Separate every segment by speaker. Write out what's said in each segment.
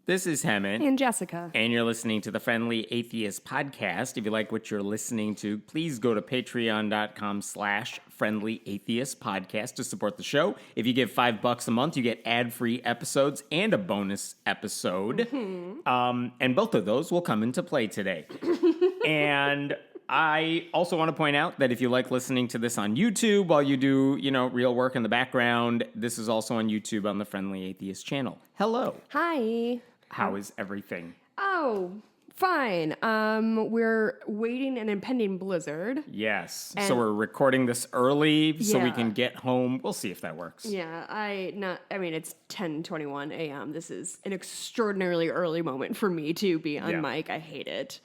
Speaker 1: This is Hemant.
Speaker 2: And Jessica.
Speaker 1: And you're listening to the Friendly Atheist Podcast. If you like what you're listening to, please go to patreon.com/Friendly Atheist Podcast to support the show. If you give $5 a month, you get ad-free episodes and a bonus episode. And both of those will come into play today. And I also want to point out that if you like listening to this on YouTube while you do, real work in the background, this is also on YouTube on the Friendly Atheist channel. Hello.
Speaker 2: Hi.
Speaker 1: How is everything?
Speaker 2: Oh, fine. We're waiting an impending blizzard.
Speaker 1: Yes. So we're recording this early so we
Speaker 2: Yeah.
Speaker 1: can get home. We'll see if that works.
Speaker 2: Yeah, it's 10:21 a.m. This is an extraordinarily early moment for me to be on mic. I hate it.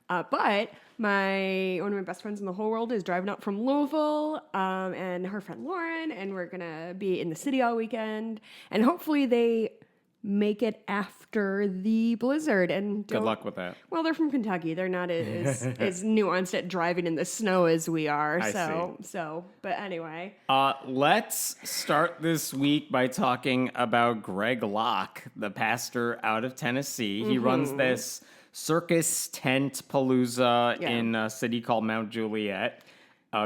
Speaker 2: But one of my best friends in the whole world is driving up from Louisville, and her friend Lauren, and we're gonna be in the city all weekend, and hopefully they make it after the blizzard. And
Speaker 1: Good luck with that.
Speaker 2: Well, they're from Kentucky. They're not as nuanced at driving in the snow as we are.
Speaker 1: I
Speaker 2: But anyway.
Speaker 1: Let's start this week by talking about Greg Locke, the pastor out of Tennessee. He runs this circus tent palooza in a city called Mount Juliet,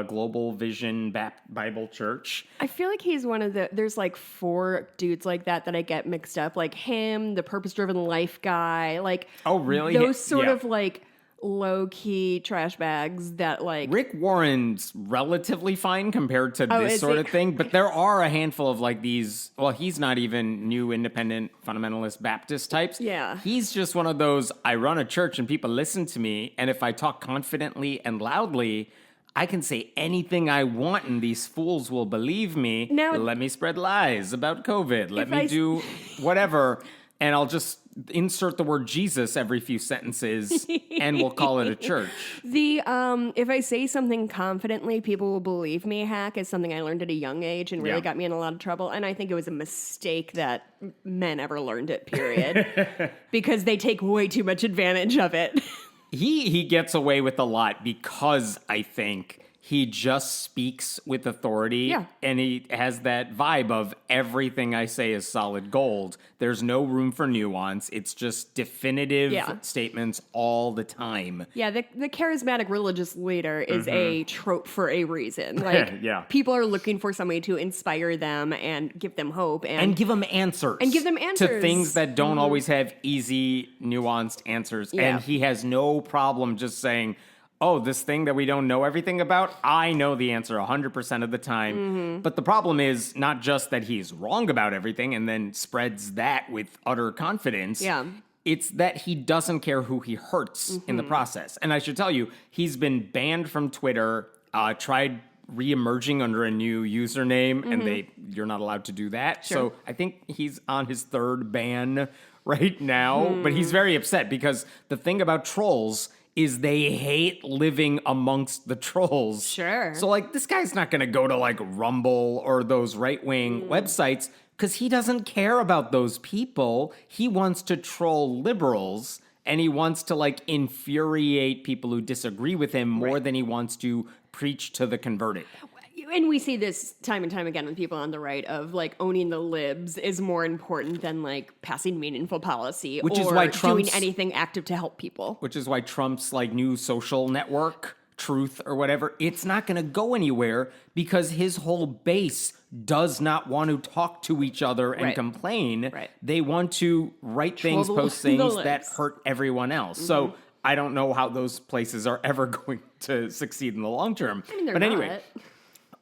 Speaker 1: Global Vision Bible Church.
Speaker 2: I feel like he's one of there's like 4 dudes like that I get mixed up. Like him, the purpose-driven life guy. Like,
Speaker 1: oh, really?
Speaker 2: Those sort of like low-key trash bags that like...
Speaker 1: Rick Warren's relatively fine compared to this sort of thing, but there are a handful of like these, well, he's not even new independent fundamentalist Baptist types.
Speaker 2: Yeah.
Speaker 1: He's just one of those, I run a church and people listen to me, and if I talk confidently and loudly, I can say anything I want and these fools will believe me.
Speaker 2: Now,
Speaker 1: let me spread lies about COVID. Let me do whatever, and I'll just insert the word Jesus every few sentences and we'll call it a church.
Speaker 2: The if I say something confidently, people will believe me hack is something I learned at a young age and really got me in a lot of trouble. And I think it was a mistake that men ever learned it, period. Because they take way too much advantage of it.
Speaker 1: He gets away with a lot because I think he just speaks with authority, and he has that vibe of everything I say is solid gold. There's no room for nuance. It's just definitive statements all the time.
Speaker 2: Yeah, the charismatic religious leader is a trope for a reason. Like, people are looking for somebody to inspire them and give them hope. And
Speaker 1: give them answers. To things that don't always have easy, nuanced answers. Yeah. And he has no problem just saying, oh, this thing that we don't know everything about, I know the answer 100% of the time. But the problem is not just that he's wrong about everything and then spreads that with utter confidence. Yeah. It's that he doesn't care who he hurts in the process. And I should tell you, he's been banned from Twitter, tried re-emerging under a new username, and you're not allowed to do that. Sure. So I think he's on his 3rd ban right now. But he's very upset because the thing about trolls is they hate living amongst the trolls.
Speaker 2: Sure.
Speaker 1: So, like, this guy's not going to go to, like, Rumble or those right-wing websites because he doesn't care about those people. He wants to troll liberals, and he wants to, like, infuriate people who disagree with him more than he wants to preach to the converted.
Speaker 2: And we see this time and time again with people on the right of like owning the libs is more important than like passing meaningful policy or doing anything active to help people.
Speaker 1: Which is why Trump's like new social network, Truth or whatever, it's not going to go anywhere because his whole base does not want to talk to each other and complain. Right. They want to write things, post things that hurt everyone else. So I don't know how those places are ever going to succeed in the long term.
Speaker 2: I mean, they're
Speaker 1: but
Speaker 2: not.
Speaker 1: Anyway.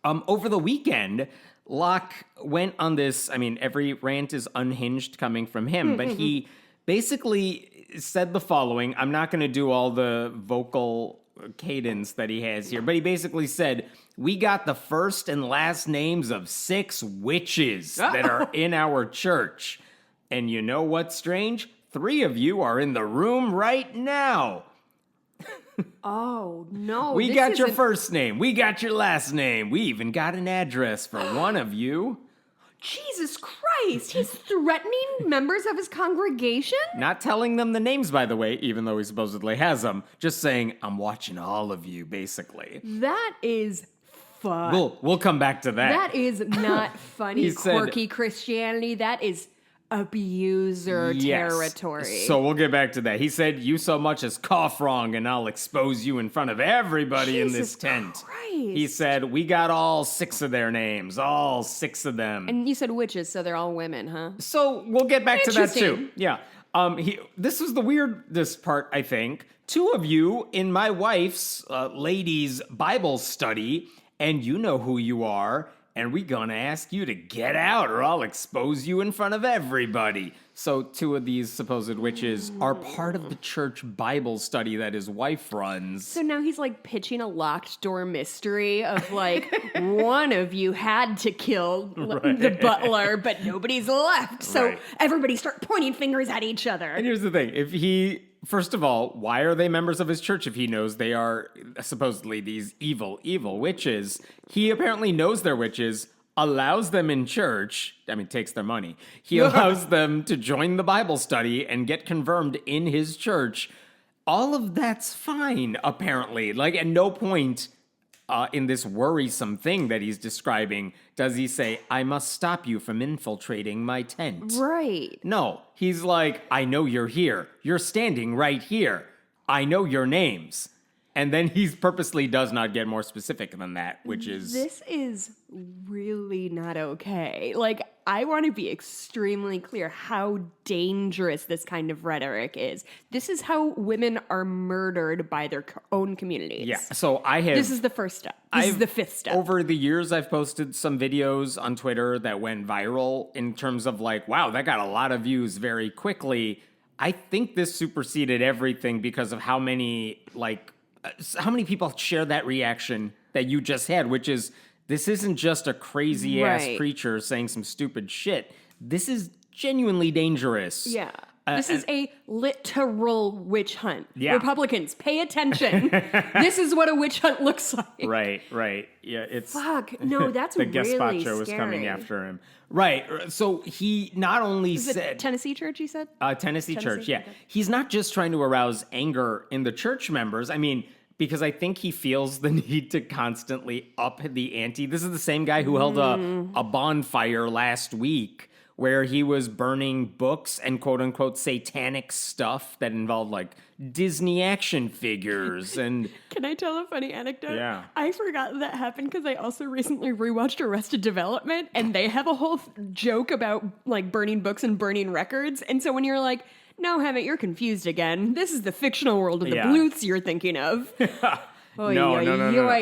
Speaker 1: Over the weekend, Locke went on this, every rant is unhinged coming from him, but he basically said the following. I'm not going to do all the vocal cadence that he has here, but he basically said, we got the first and last names of 6 witches that are in our church. And you know what's strange? 3 of you are in the room right now.
Speaker 2: Oh, no.
Speaker 1: We got your first name. We got your last name. We even got an address for one of you.
Speaker 2: Jesus Christ. He's threatening members of his congregation?
Speaker 1: Not telling them the names, by the way, even though he supposedly has them. Just saying, I'm watching all of you, basically.
Speaker 2: That is fun.
Speaker 1: We'll come back to that.
Speaker 2: That is not funny, quirky Christianity. That is abuser territory.
Speaker 1: So we'll get back to that. He said, "You so much as cough wrong and I'll expose you in front of everybody in this tent."
Speaker 2: Christ.
Speaker 1: He said, "We got all 6 of their names, all 6 of them."
Speaker 2: And you said witches, so they're all women, huh?
Speaker 1: So we'll get back to that too.
Speaker 2: Interesting.
Speaker 1: Yeah. This is the weirdest part, I think. 2 of you in my wife's ladies' Bible study, and you know who you are, and we gonna ask you to get out or I'll expose you in front of everybody. So 2 of these supposed witches are part of the church Bible study that his wife runs.
Speaker 2: So now he's like pitching a locked door mystery of like, one of you had to kill the butler, but nobody's left. So everybody start pointing fingers at each other.
Speaker 1: And here's the thing. First of all, why are they members of his church if he knows they are supposedly these evil, evil witches? He apparently knows they're witches, allows them in church. I mean, takes their money. He allows them to join the Bible study and get confirmed in his church. All of that's fine, apparently. Like, at no point in this worrisome thing that he's describing does he say, "I must stop you from infiltrating my tent."
Speaker 2: Right.
Speaker 1: No, he's like, "I know you're here. You're standing right here. I know your names." And then he purposely does not get more specific than that, which is...
Speaker 2: This is really not okay. Like, I want to be extremely clear how dangerous this kind of rhetoric is. This is how women are murdered by their own communities.
Speaker 1: Yeah, so
Speaker 2: This is the first step. This is the 5th step.
Speaker 1: Over the years, I've posted some videos on Twitter that went viral in terms of like, wow, that got a lot of views very quickly. I think this superseded everything because of how many people share that reaction that you just had, which is, this isn't just a crazy ass preacher saying some stupid shit. This is genuinely dangerous.
Speaker 2: Yeah. This is a literal witch hunt.
Speaker 1: Yeah.
Speaker 2: Republicans, pay attention. This is what a witch hunt looks like.
Speaker 1: Right. Yeah, it's...
Speaker 2: Fuck. No, that's
Speaker 1: the
Speaker 2: really
Speaker 1: gazpacho was coming after him. Right. So he not only said...
Speaker 2: Tennessee Church, you said?
Speaker 1: Tennessee Church, yeah. Okay. He's not just trying to arouse anger in the church members. I mean, because I think he feels the need to constantly up the ante. This is the same guy who held a bonfire last week where he was burning books and quote-unquote satanic stuff that involved, like, Disney action figures and...
Speaker 2: Can I tell a funny anecdote?
Speaker 1: Yeah.
Speaker 2: I forgot that happened because I also recently rewatched Arrested Development, and they have a whole joke about, like, burning books and burning records. And so when you're like, "No, Hammett, you're confused again. This is the fictional world of the Bluths you're thinking of." No.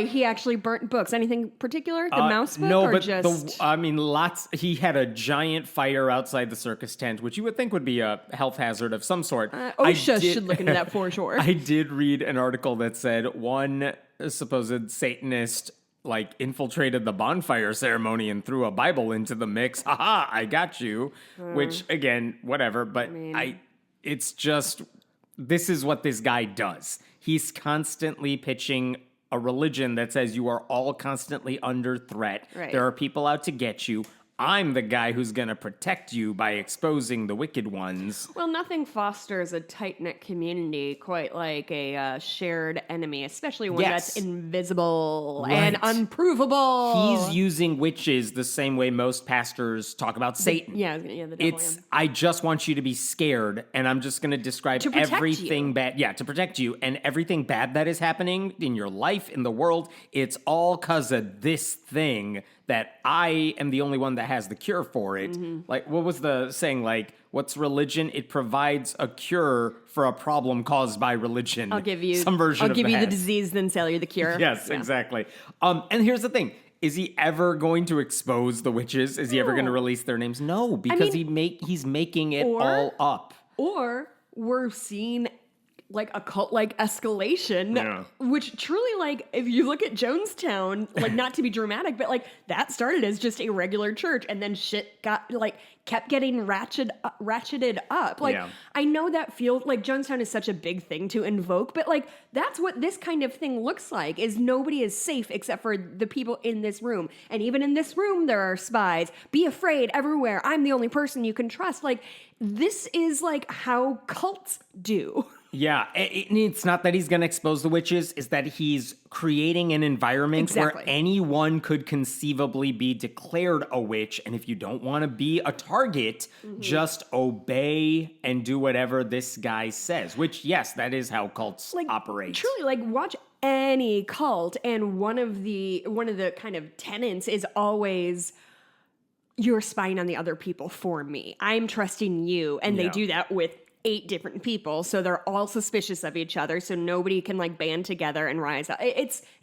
Speaker 2: He actually burnt books. Anything particular? The mouse book?
Speaker 1: No,
Speaker 2: or
Speaker 1: but
Speaker 2: just...
Speaker 1: lots. He had a giant fire outside the circus tent, which you would think would be a health hazard of some sort.
Speaker 2: OSHA should look into that for sure.
Speaker 1: I did read an article that said one supposed Satanist infiltrated the bonfire ceremony and threw a Bible into the mix. Haha, I got you. Which, again, whatever. But it's just... This is what this guy does. He's constantly pitching a religion that says you are all constantly under threat.
Speaker 2: Right.
Speaker 1: There are people out to get you. I'm the guy who's going to protect you by exposing the wicked ones.
Speaker 2: Well, nothing fosters a tight-knit community quite like a shared enemy, especially one that's invisible and unprovable.
Speaker 1: He's using witches the same way most pastors talk about Satan.
Speaker 2: The devil.
Speaker 1: I just want you to be scared, and I'm just going to describe everything bad. Yeah, to protect you, and everything bad that is happening in your life, in the world, it's all because of this thing that I am the only one that has the cure for it. Mm-hmm. Like, what was the saying? Like, what's religion? It provides a cure for a problem caused by religion.
Speaker 2: I'll give you
Speaker 1: some version
Speaker 2: I'll
Speaker 1: of
Speaker 2: give
Speaker 1: that.
Speaker 2: you the disease, then sell you the cure.
Speaker 1: Yes, exactly. And here's the thing. Is he ever going to expose the witches? Is he ever going to release their names? No, because he's making it all up.
Speaker 2: Or we're seeing like a cult-like escalation, which truly, if you look at Jonestown, not to be dramatic, but that started as just a regular church, and then shit got kept getting ratcheted up. I know that feels like Jonestown is such a big thing to invoke, but that's what this kind of thing looks like. Is nobody is safe except for the people in this room, and even in this room there are spies. Be afraid everywhere. I'm the only person you can trust. This is how cults do.
Speaker 1: Yeah, it's not that he's going to expose the witches, it's that he's creating an environment where anyone could conceivably be declared a witch, and if you don't want to be a target, just obey and do whatever this guy says, which, yes, that is how cults operate.
Speaker 2: Truly, watch any cult, and one of the kind of tenets is always, you're spying on the other people for me. I'm trusting you, and they do that with 8 different people, so they're all suspicious of each other, so nobody can band together and rise up.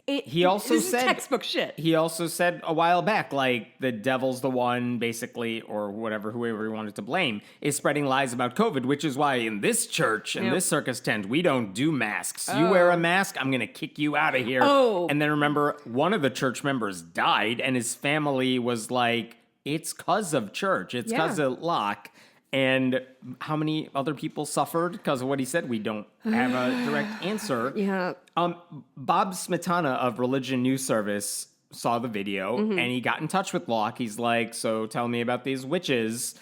Speaker 1: He also said
Speaker 2: textbook shit.
Speaker 1: He also said a while back, the devil's the one, basically, or whatever, whoever he wanted to blame, is spreading lies about COVID, which is why in this church, in this circus tent, we don't do masks. You wear a mask, I'm gonna kick you out of here. And then remember, one of the church members died, and his family was like, it's 'cause of church. It's 'cause of Locke. And how many other people suffered because of what he said? We don't have a direct answer.
Speaker 2: Yeah.
Speaker 1: Bob Smetana of Religion News Service saw the video and he got in touch with Locke. He's like, so tell me about these witches.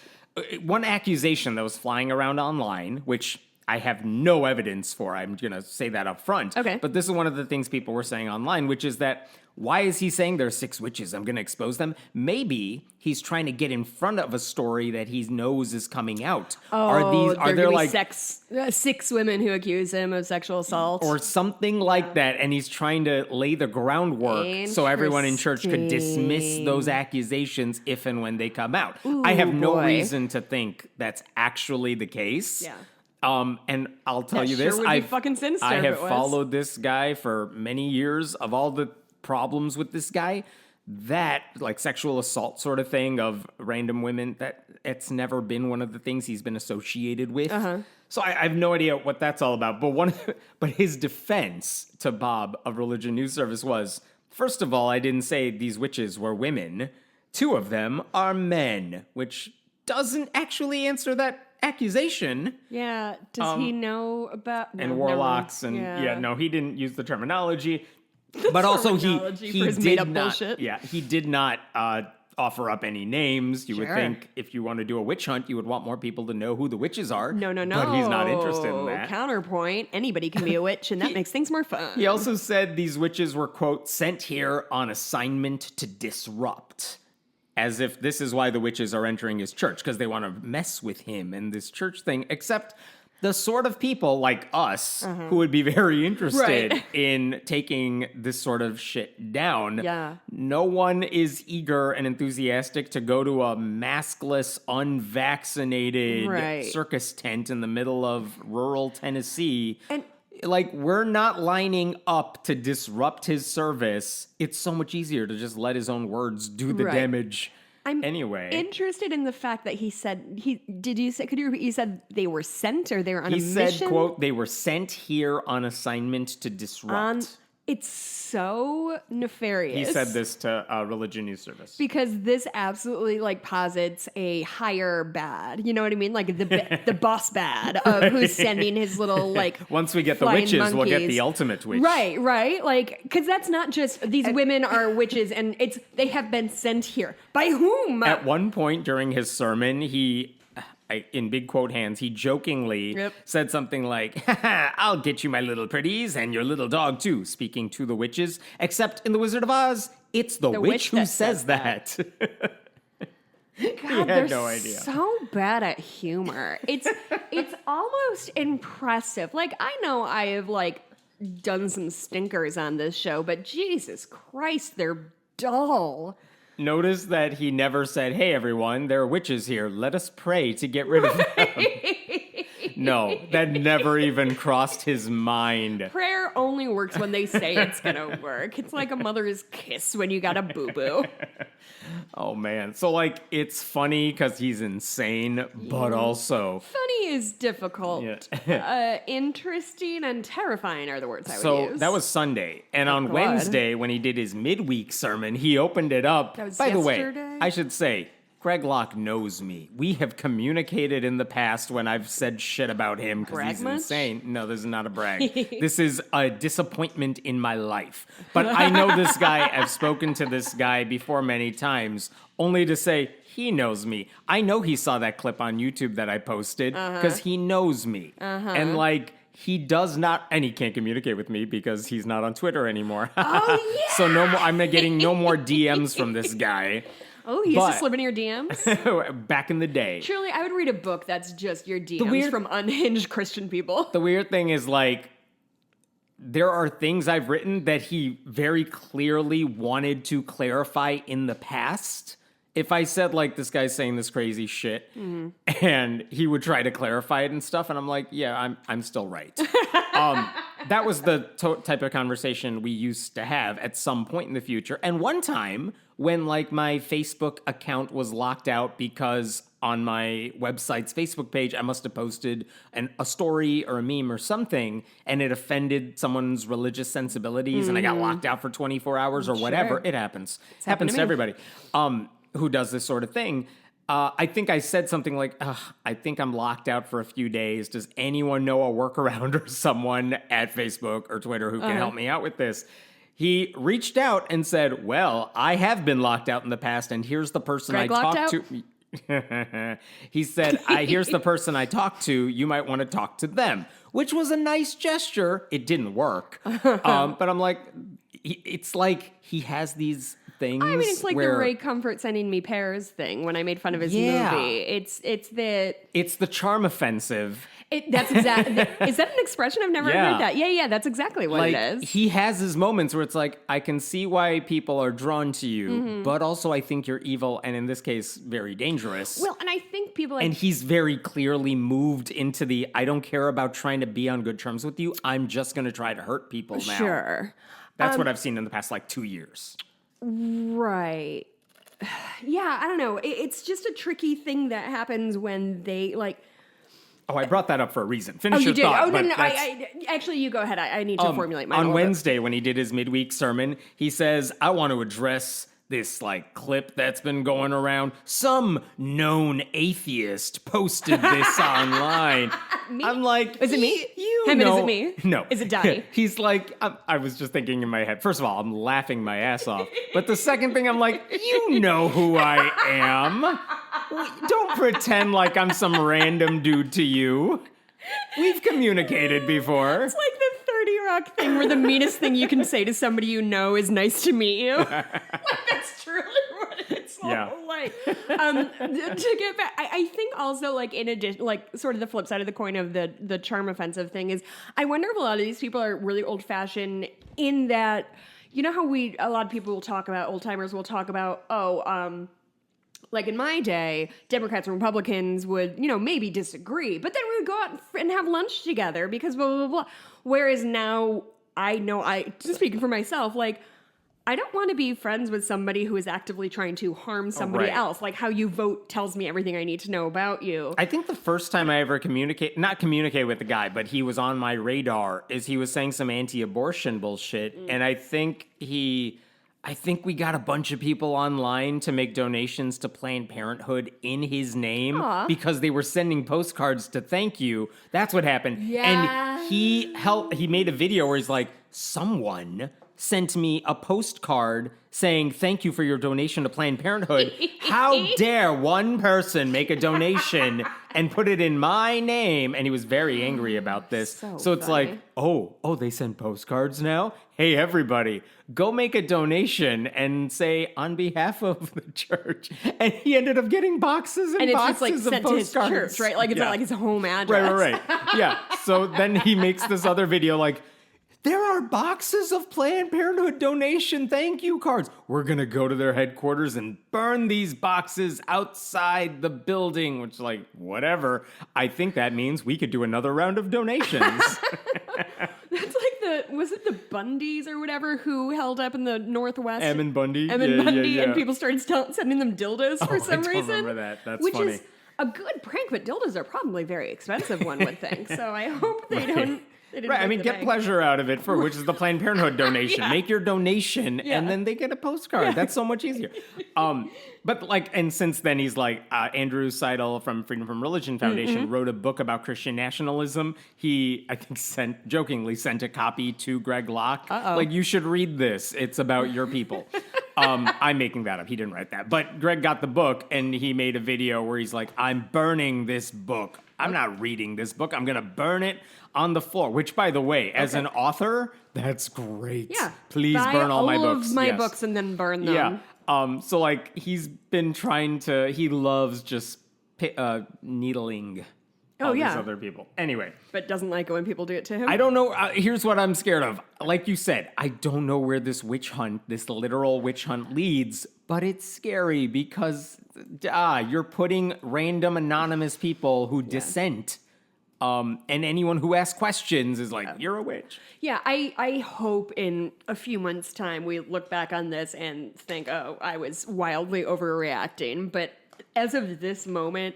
Speaker 1: One accusation that was flying around online, which I have no evidence for, I'm going to say that up front.
Speaker 2: Okay.
Speaker 1: But this is one of the things people were saying online, which is that, why is he saying there's 6 witches? I'm going to expose them. Maybe he's trying to get in front of a story that he knows is coming out.
Speaker 2: Are there 6 women who accuse him of sexual assault?
Speaker 1: Or something like that. And he's trying to lay the groundwork so everyone in church could dismiss those accusations if and when they come out. I have no reason to think that's actually the case.
Speaker 2: Yeah.
Speaker 1: And I'll tell you this,
Speaker 2: I have
Speaker 1: followed this guy for many years. Of all the problems with this guy, that sexual assault sort of thing of random women, that it's never been one of the things he's been associated with. So I have no idea what that's all about. But his defense to Bob of Religion News Service was, first of all, I didn't say these witches were women. 2 of them are men, which doesn't actually answer that accusation.
Speaker 2: Yeah. Does he know about
Speaker 1: warlocks and he didn't use the terminology. But also he did not bullshit. Yeah, he did not offer up any names. You would think if you want to do a witch hunt, you would want more people to know who the witches are.
Speaker 2: No.
Speaker 1: But he's not interested in that.
Speaker 2: Counterpoint, anybody can be a witch, and that makes things more fun.
Speaker 1: He also said these witches were, quote, sent here on assignment to disrupt. As if this is why the witches are entering his church, because they want to mess with him and this church thing, except the sort of people like us who would be very interested in taking this sort of shit down.
Speaker 2: Yeah.
Speaker 1: No one is eager and enthusiastic to go to a maskless, unvaccinated circus tent in the middle of rural Tennessee. And we're not lining up to disrupt his service. It's so much easier to just let his own words do the damage.
Speaker 2: I'm
Speaker 1: anyway
Speaker 2: interested in the fact that he said you said they were sent or they were on a mission?
Speaker 1: He said, quote, they were sent here on assignment to disrupt.
Speaker 2: It's so nefarious.
Speaker 1: He said this to Religion News Service.
Speaker 2: Because this absolutely posits a higher bad. You know what I mean? The boss bad of who's sending his little
Speaker 1: once we get the witches, monkeys. We'll get the ultimate witch.
Speaker 2: Right. Because that's not just these women are witches and they have been sent here. By whom?
Speaker 1: At one point during his sermon, he, in big quote hands, he jokingly said something like, I'll get you my little pretties and your little dog too, speaking to the witches, except in The Wizard of Oz, it's the witch who says that.
Speaker 2: God, they're no idea. So bad at humor. It's almost impressive. I know I have done some stinkers on this show, but Jesus Christ, they're dull.
Speaker 1: Notice that he never said, hey, everyone, there are witches here. Let us pray to get rid of them. No, that never even crossed his mind.
Speaker 2: Prayer only works when they say it's going to work. It's like a mother's kiss when you got a boo-boo.
Speaker 1: Oh, man. So, it's funny because he's insane, but also...
Speaker 2: Funny is difficult. Yeah. Interesting and terrifying are the words I would use.
Speaker 1: So, that was Sunday. And on Wednesday, when he did his midweek sermon, he opened it up.
Speaker 2: That was
Speaker 1: By
Speaker 2: yesterday?
Speaker 1: the way, I should say, Greg Locke knows me. We have communicated in the past when I've said shit about him because he's insane. No, this is not a brag. This is a disappointment in my life. But I know this guy. I've spoken to this guy before many times, only to say he knows me. I know he saw that clip on YouTube that I posted because he knows me. And he does not, and he can't communicate with me because he's not on Twitter anymore.
Speaker 2: Oh, yeah.
Speaker 1: So no more. I'm getting no more DMs from this guy.
Speaker 2: Oh, he used to slip into your DMs?
Speaker 1: Back in the day.
Speaker 2: Surely I would read a book that's just your DMs from unhinged Christian people.
Speaker 1: The weird thing is, like, there are things I've written that he very clearly wanted to clarify in the past. If I said, like, this guy's saying this crazy shit, and he would try to clarify it and stuff, and I'm like, yeah, I'm still right. That was the type of conversation we used to have at some point in the future. And one time, when, like, my Facebook account was locked out because on my website's Facebook page, I must have posted a story or a meme or something, and it offended someone's religious sensibilities, and I got locked out for 24 hours or whatever. It happens. It happens to everybody who does this sort of thing. I think I said something like, I think I'm locked out for a few days. Does anyone know a workaround or someone at Facebook or Twitter who can help me out with this? He reached out and said, well, I have been locked out in the past, and here's the person I talked to. He said, here's the person I talked to. You might want to talk to them, which was a nice gesture. It didn't work. But I'm like, it's like he has these things.
Speaker 2: I mean, it's like the Ray Comfort sending me pears thing when I made fun of his movie. It's the
Speaker 1: charm offensive.
Speaker 2: That's exactly. Is that an expression? I've never heard that. Yeah, that's exactly what it is.
Speaker 1: He has his moments where it's like, I can see why people are drawn to you, but also I think you're evil, and in this case, very dangerous.
Speaker 2: Well, and I think people
Speaker 1: and he's very clearly moved into the, I don't care about trying to be on good terms with you. I'm just going to try to hurt people now.
Speaker 2: Sure.
Speaker 1: That's what I've seen in the past, 2 years.
Speaker 2: Right. Yeah, I don't know. It's just a tricky thing that happens when they,
Speaker 1: Oh, I brought that up for a reason. Finish your thought.
Speaker 2: Oh, no. Actually, you go ahead. I need to formulate mine.
Speaker 1: On Wednesday, when he did his midweek sermon, he says, I want to address this, clip that's been going around. Some known atheist posted this online.
Speaker 2: Me?
Speaker 1: I'm like,
Speaker 2: is it me?
Speaker 1: Is
Speaker 2: it me?
Speaker 1: No.
Speaker 2: Is it Donnie?
Speaker 1: He's like, I was just thinking in my head. First of all, I'm laughing my ass off. But the second thing, I'm like, you know who I am. Don't pretend like I'm some random dude to you. We've communicated before.
Speaker 2: It's like the 30 Rock thing where the meanest thing you can say to somebody you know is nice to meet you. That's truly what it's like. To get back, I think also, in addition, sort of the flip side of the coin of the charm offensive thing is, I wonder if a lot of these people are really old fashioned in that, you know how a lot of people will talk about, old timers will talk about, in my day, Democrats and Republicans would, maybe disagree, but then we would go out and have lunch together because blah, blah, blah. Whereas now, just speaking for myself, I don't want to be friends with somebody who is actively trying to harm somebody else. How you vote tells me everything I need to know about you.
Speaker 1: I think the first time I ever not communicate with the guy, but he was on my radar, is he was saying some anti-abortion bullshit, and I think we got a bunch of people online to make donations to Planned Parenthood in his name because they were sending postcards to thank you. That's what happened.
Speaker 2: Yeah.
Speaker 1: And he made a video where he's like, someone sent me a postcard saying, thank you for your donation to Planned Parenthood. How dare one person make a donation and put it in my name? And he was very angry about this. So it's
Speaker 2: funny.
Speaker 1: like, they send postcards now? Hey, everybody, go make a donation and say, on behalf of the church. And he ended up getting boxes and boxes of postcards. And it's
Speaker 2: sent to his church, right? It's not like his home address.
Speaker 1: Right. Yeah. So then he makes this other video there are boxes of Planned Parenthood donation thank you cards. We're going to go to their headquarters and burn these boxes outside the building, which, whatever. I think that means we could do another round of donations.
Speaker 2: That's was it the Bundys or whatever who held up in the Northwest?
Speaker 1: Em and Bundy.
Speaker 2: And people started sending them dildos for some reason. I
Speaker 1: remember that. That's
Speaker 2: which
Speaker 1: funny.
Speaker 2: Is a good prank, but dildos are probably very expensive, one would think. So I hope they don't...
Speaker 1: Right, I mean, get pleasure out of it which is the Planned Parenthood donation. Make your donation, and then they get a postcard. That's so much easier. But and since then he's Andrew Seidel from Freedom from Religion Foundation wrote a book about Christian nationalism. He, I think, jokingly sent a copy to Greg Locke. You should read this. It's about your people. I'm making that up. He didn't write that. But Greg got the book, and he made a video where he's like, I'm burning this book I'm not reading this book. I'm going to burn it on the floor, which, by the way, as an author, that's great.
Speaker 2: Yeah.
Speaker 1: Please burn all my books.
Speaker 2: Of my books and then burn them.
Speaker 1: Yeah. So, like, he's been he loves just needling all these other people. Anyway.
Speaker 2: But doesn't like it when people do it to him?
Speaker 1: I don't know. Here's what I'm scared of. Like you said, I don't know where this literal witch hunt leads, but it's scary because you're putting random anonymous people who dissent, and anyone who asks questions is like, you're a witch.
Speaker 2: Yeah, I hope in a few months' time we look back on this and think, oh, I was wildly overreacting. But as of this moment,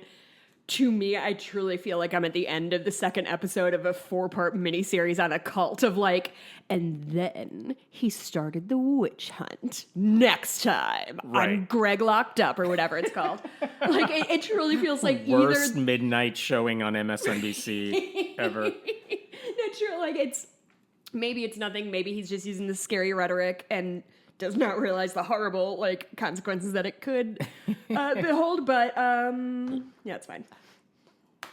Speaker 2: to me, I truly feel like I'm at the end of the second episode of a 4-part miniseries on a cult of like, and then he started the witch hunt next time on Greg Locked Up or whatever it's called. Like, it truly feels like
Speaker 1: worst midnight showing on MSNBC ever.
Speaker 2: That's true. Like, maybe it's nothing. Maybe he's just using the scary rhetoric and does not realize the horrible consequences that it could behold. But yeah, it's fine.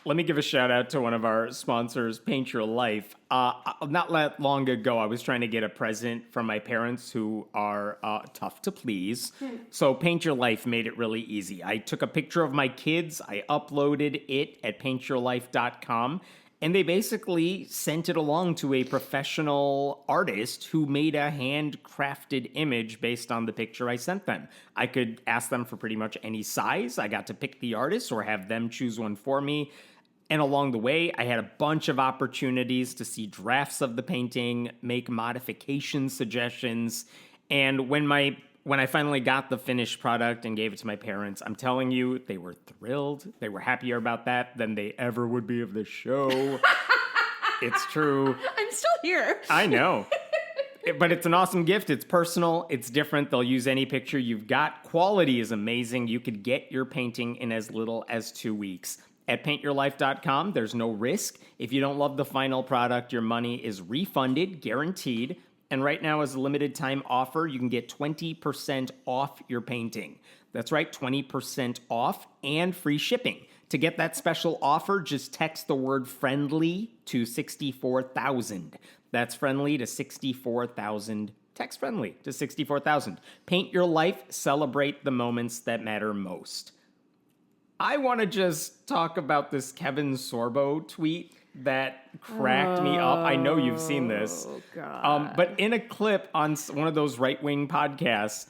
Speaker 1: Let me give a shout out to one of our sponsors, Paint Your Life. Not that long ago, I was trying to get a present from my parents who are tough to please. So Paint Your Life made it really easy. I took a picture of my kids. I uploaded it at paintyourlife.com. And they basically sent it along to a professional artist who made a handcrafted image based on the picture I sent them. I could ask them for pretty much any size. I got to pick the artist or have them choose one for me. And along the way, I had a bunch of opportunities to see drafts of the painting, make modification suggestions. And when I finally got the finished product and gave it to my parents, I'm telling you, they were thrilled. They were happier about that than they ever would be of the show. It's true.
Speaker 2: I'm still here.
Speaker 1: I know. But it's an awesome gift. It's personal. It's different. They'll use any picture you've got. Quality is amazing. You could get your painting in as little as 2 weeks. At paintyourlife.com, there's no risk. If you don't love the final product, your money is refunded, guaranteed. And right now, as a limited time offer, you can get 20% off your painting. That's right, 20% off and free shipping. To get that special offer, just text the word friendly to 64,000. That's friendly to 64,000. Text friendly to 64,000. Paint your life, celebrate the moments that matter most. I want to just talk about this Kevin Sorbo tweet that cracked me up. I know you've seen this.
Speaker 2: Oh, God.
Speaker 1: But in a clip on one of those right-wing podcasts,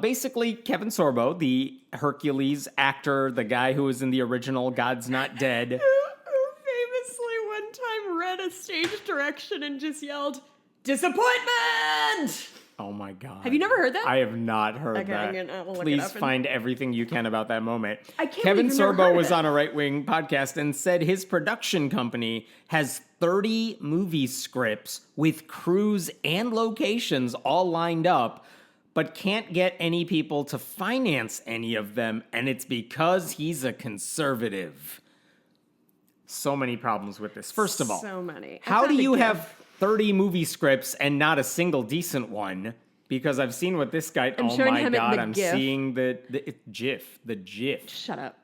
Speaker 1: basically Kevin Sorbo, the Hercules actor, the guy who was in the original God's Not Dead,
Speaker 2: who famously one time read a stage direction and just yelled, "Disappointment!"
Speaker 1: Oh my God.
Speaker 2: Have you never heard that?
Speaker 1: I have not heard that.
Speaker 2: I'll look
Speaker 1: Please
Speaker 2: it up
Speaker 1: find everything you can about that moment.
Speaker 2: I can't
Speaker 1: Kevin
Speaker 2: believe you've never
Speaker 1: Sorbo
Speaker 2: heard
Speaker 1: was
Speaker 2: it.
Speaker 1: on a right-wing podcast and said his production company has 30 movie scripts with crews and locations all lined up, but can't get any people to finance any of them, and it's because he's a conservative. So many problems with this. First of all,
Speaker 2: so many.
Speaker 1: How do you have 30 movie scripts and not a single decent one? Because I've seen what this guy.
Speaker 2: I'm
Speaker 1: oh
Speaker 2: showing
Speaker 1: my
Speaker 2: him
Speaker 1: God!
Speaker 2: the
Speaker 1: I'm
Speaker 2: GIF.
Speaker 1: seeing the GIF.
Speaker 2: Shut up.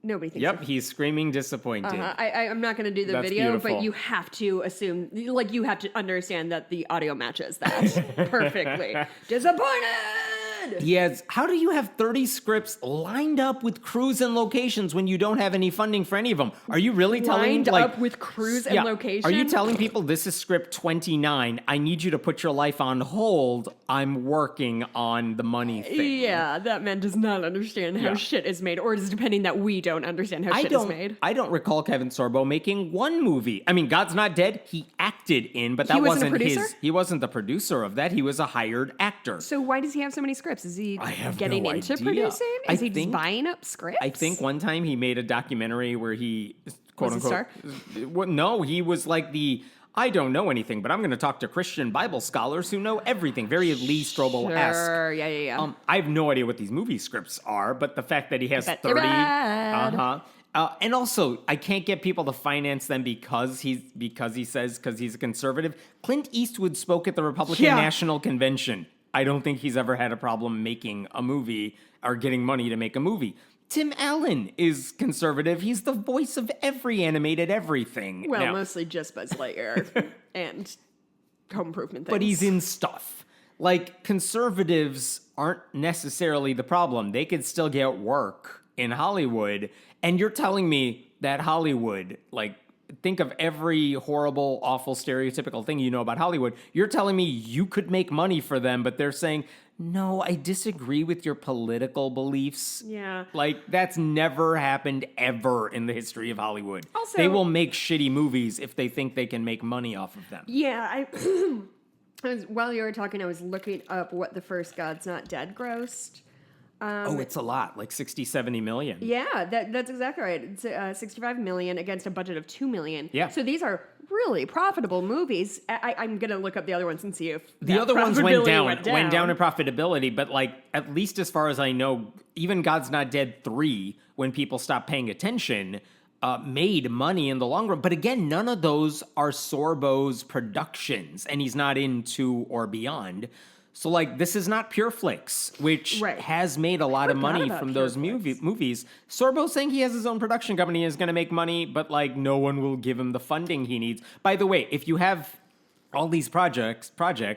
Speaker 2: Nobody thinks.
Speaker 1: Yep, he's screaming disappointed.
Speaker 2: I'm not going to do the
Speaker 1: That's
Speaker 2: video,
Speaker 1: beautiful.
Speaker 2: but you have to assume, like, you have to understand that the audio matches that perfectly. Disappointed!
Speaker 1: Yes. How do you have 30 scripts lined up with crews and locations when you don't have any funding for any of them? Are you really telling
Speaker 2: Lined up with crews and locations?
Speaker 1: Are you telling people this is script 29? I need you to put your life on hold. I'm working on the money thing.
Speaker 2: Yeah, that man does not understand how shit is made, or it is depending that we don't understand how shit is made.
Speaker 1: I don't recall Kevin Sorbo making one movie. I mean, God's Not Dead, he acted in, but that
Speaker 2: He wasn't a
Speaker 1: wasn't
Speaker 2: producer?
Speaker 1: his. He wasn't the producer of that. He was a hired actor.
Speaker 2: So why does he have so many scripts? Is he
Speaker 1: I have
Speaker 2: getting
Speaker 1: no
Speaker 2: into
Speaker 1: idea.
Speaker 2: producing?
Speaker 1: I
Speaker 2: Is he just
Speaker 1: think-
Speaker 2: buying up scripts?
Speaker 1: I think one time he made a documentary where he, quote
Speaker 2: Was a
Speaker 1: unquote, well, no, he was like I don't know anything, but I'm going to talk to Christian Bible scholars who know everything. Very Lee Strobel-esque.
Speaker 2: Sure, yeah.
Speaker 1: I have no idea what these movie scripts are, but the fact that he has
Speaker 2: Bet
Speaker 1: 30,
Speaker 2: they're bad.
Speaker 1: and also I can't get people to finance them because he's a conservative. Clint Eastwood spoke at the Republican National Convention. I don't think he's ever had a problem making a movie or getting money to make a movie. Tim Allen is conservative. He's the voice of every animated everything.
Speaker 2: Well,
Speaker 1: now,
Speaker 2: mostly just Buzz Lightyear and Home Improvement things.
Speaker 1: But he's in stuff. Like, conservatives aren't necessarily the problem. They could still get work in Hollywood. And you're telling me that Hollywood, like, think of every horrible, awful, stereotypical thing you know about Hollywood. You're telling me you could make money for them, but they're saying, no, I disagree with your political beliefs.
Speaker 2: Yeah.
Speaker 1: Like, that's never happened ever in the history of Hollywood.
Speaker 2: Also,
Speaker 1: they will make shitty movies if they think they can make money off of them.
Speaker 2: Yeah, while you were talking, I was looking up what the first God's Not Dead grossed.
Speaker 1: It's a lot, like 60, 70 million.
Speaker 2: Yeah, that's exactly right. It's 65 million against a budget of 2 million.
Speaker 1: Yeah.
Speaker 2: So these are really profitable movies. I'm going to look up the other ones and see if
Speaker 1: the other ones went down in profitability, but like, at least as far as I know, even God's Not Dead 3, when people stopped paying attention, made money in the long run. But again, none of those are Sorbo's productions, and he's not in 2 or beyond. So, like, this is not Pure Flix, which has made a lot of money from those movies. Sorbo's saying he has his own production company and is going to make money, but, like, no one will give him the funding he needs. By the way, if you have all these projects,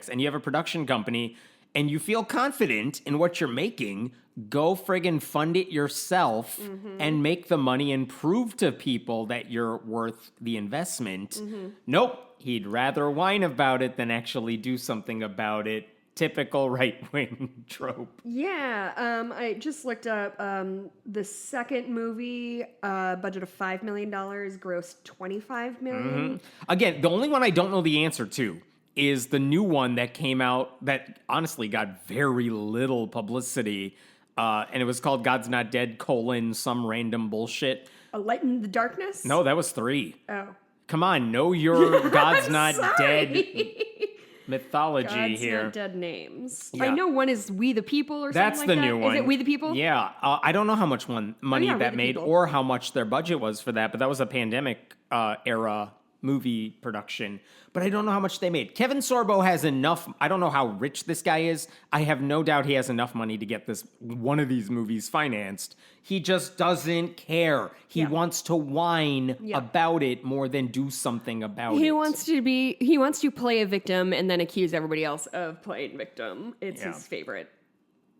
Speaker 1: and you have a production company, and you feel confident in what you're making, go friggin' fund it yourself and make the money and prove to people that you're worth the investment. Nope, he'd rather whine about it than actually do something about it. Typical right-wing trope.
Speaker 2: Yeah, I just looked up the second movie, budget of $5 million, grossed $25 million.
Speaker 1: Again, the only one I don't know the answer to is the new one that came out that honestly got very little publicity, and it was called God's Not Dead, some random bullshit.
Speaker 2: A Light in the Darkness?
Speaker 1: No, that was 3.
Speaker 2: Oh.
Speaker 1: Come on, know your God's Not Dead mythology
Speaker 2: God's
Speaker 1: here.
Speaker 2: Not Dead names.
Speaker 1: Yeah.
Speaker 2: I know one is We the People or something
Speaker 1: That's
Speaker 2: like
Speaker 1: the
Speaker 2: that.
Speaker 1: new one.
Speaker 2: Is it We the People?
Speaker 1: Yeah. I don't know how much money that made or how much their budget was for that, but that was a pandemic era movie production. But I don't know how much they made. Kevin Sorbo has enough. I don't know how rich this guy is. I have no doubt he has enough money to get one of these movies financed. He just doesn't care. He wants to whine about it more than do something about it.
Speaker 2: He wants to play a victim and then accuse everybody else of playing victim. It's his favorite.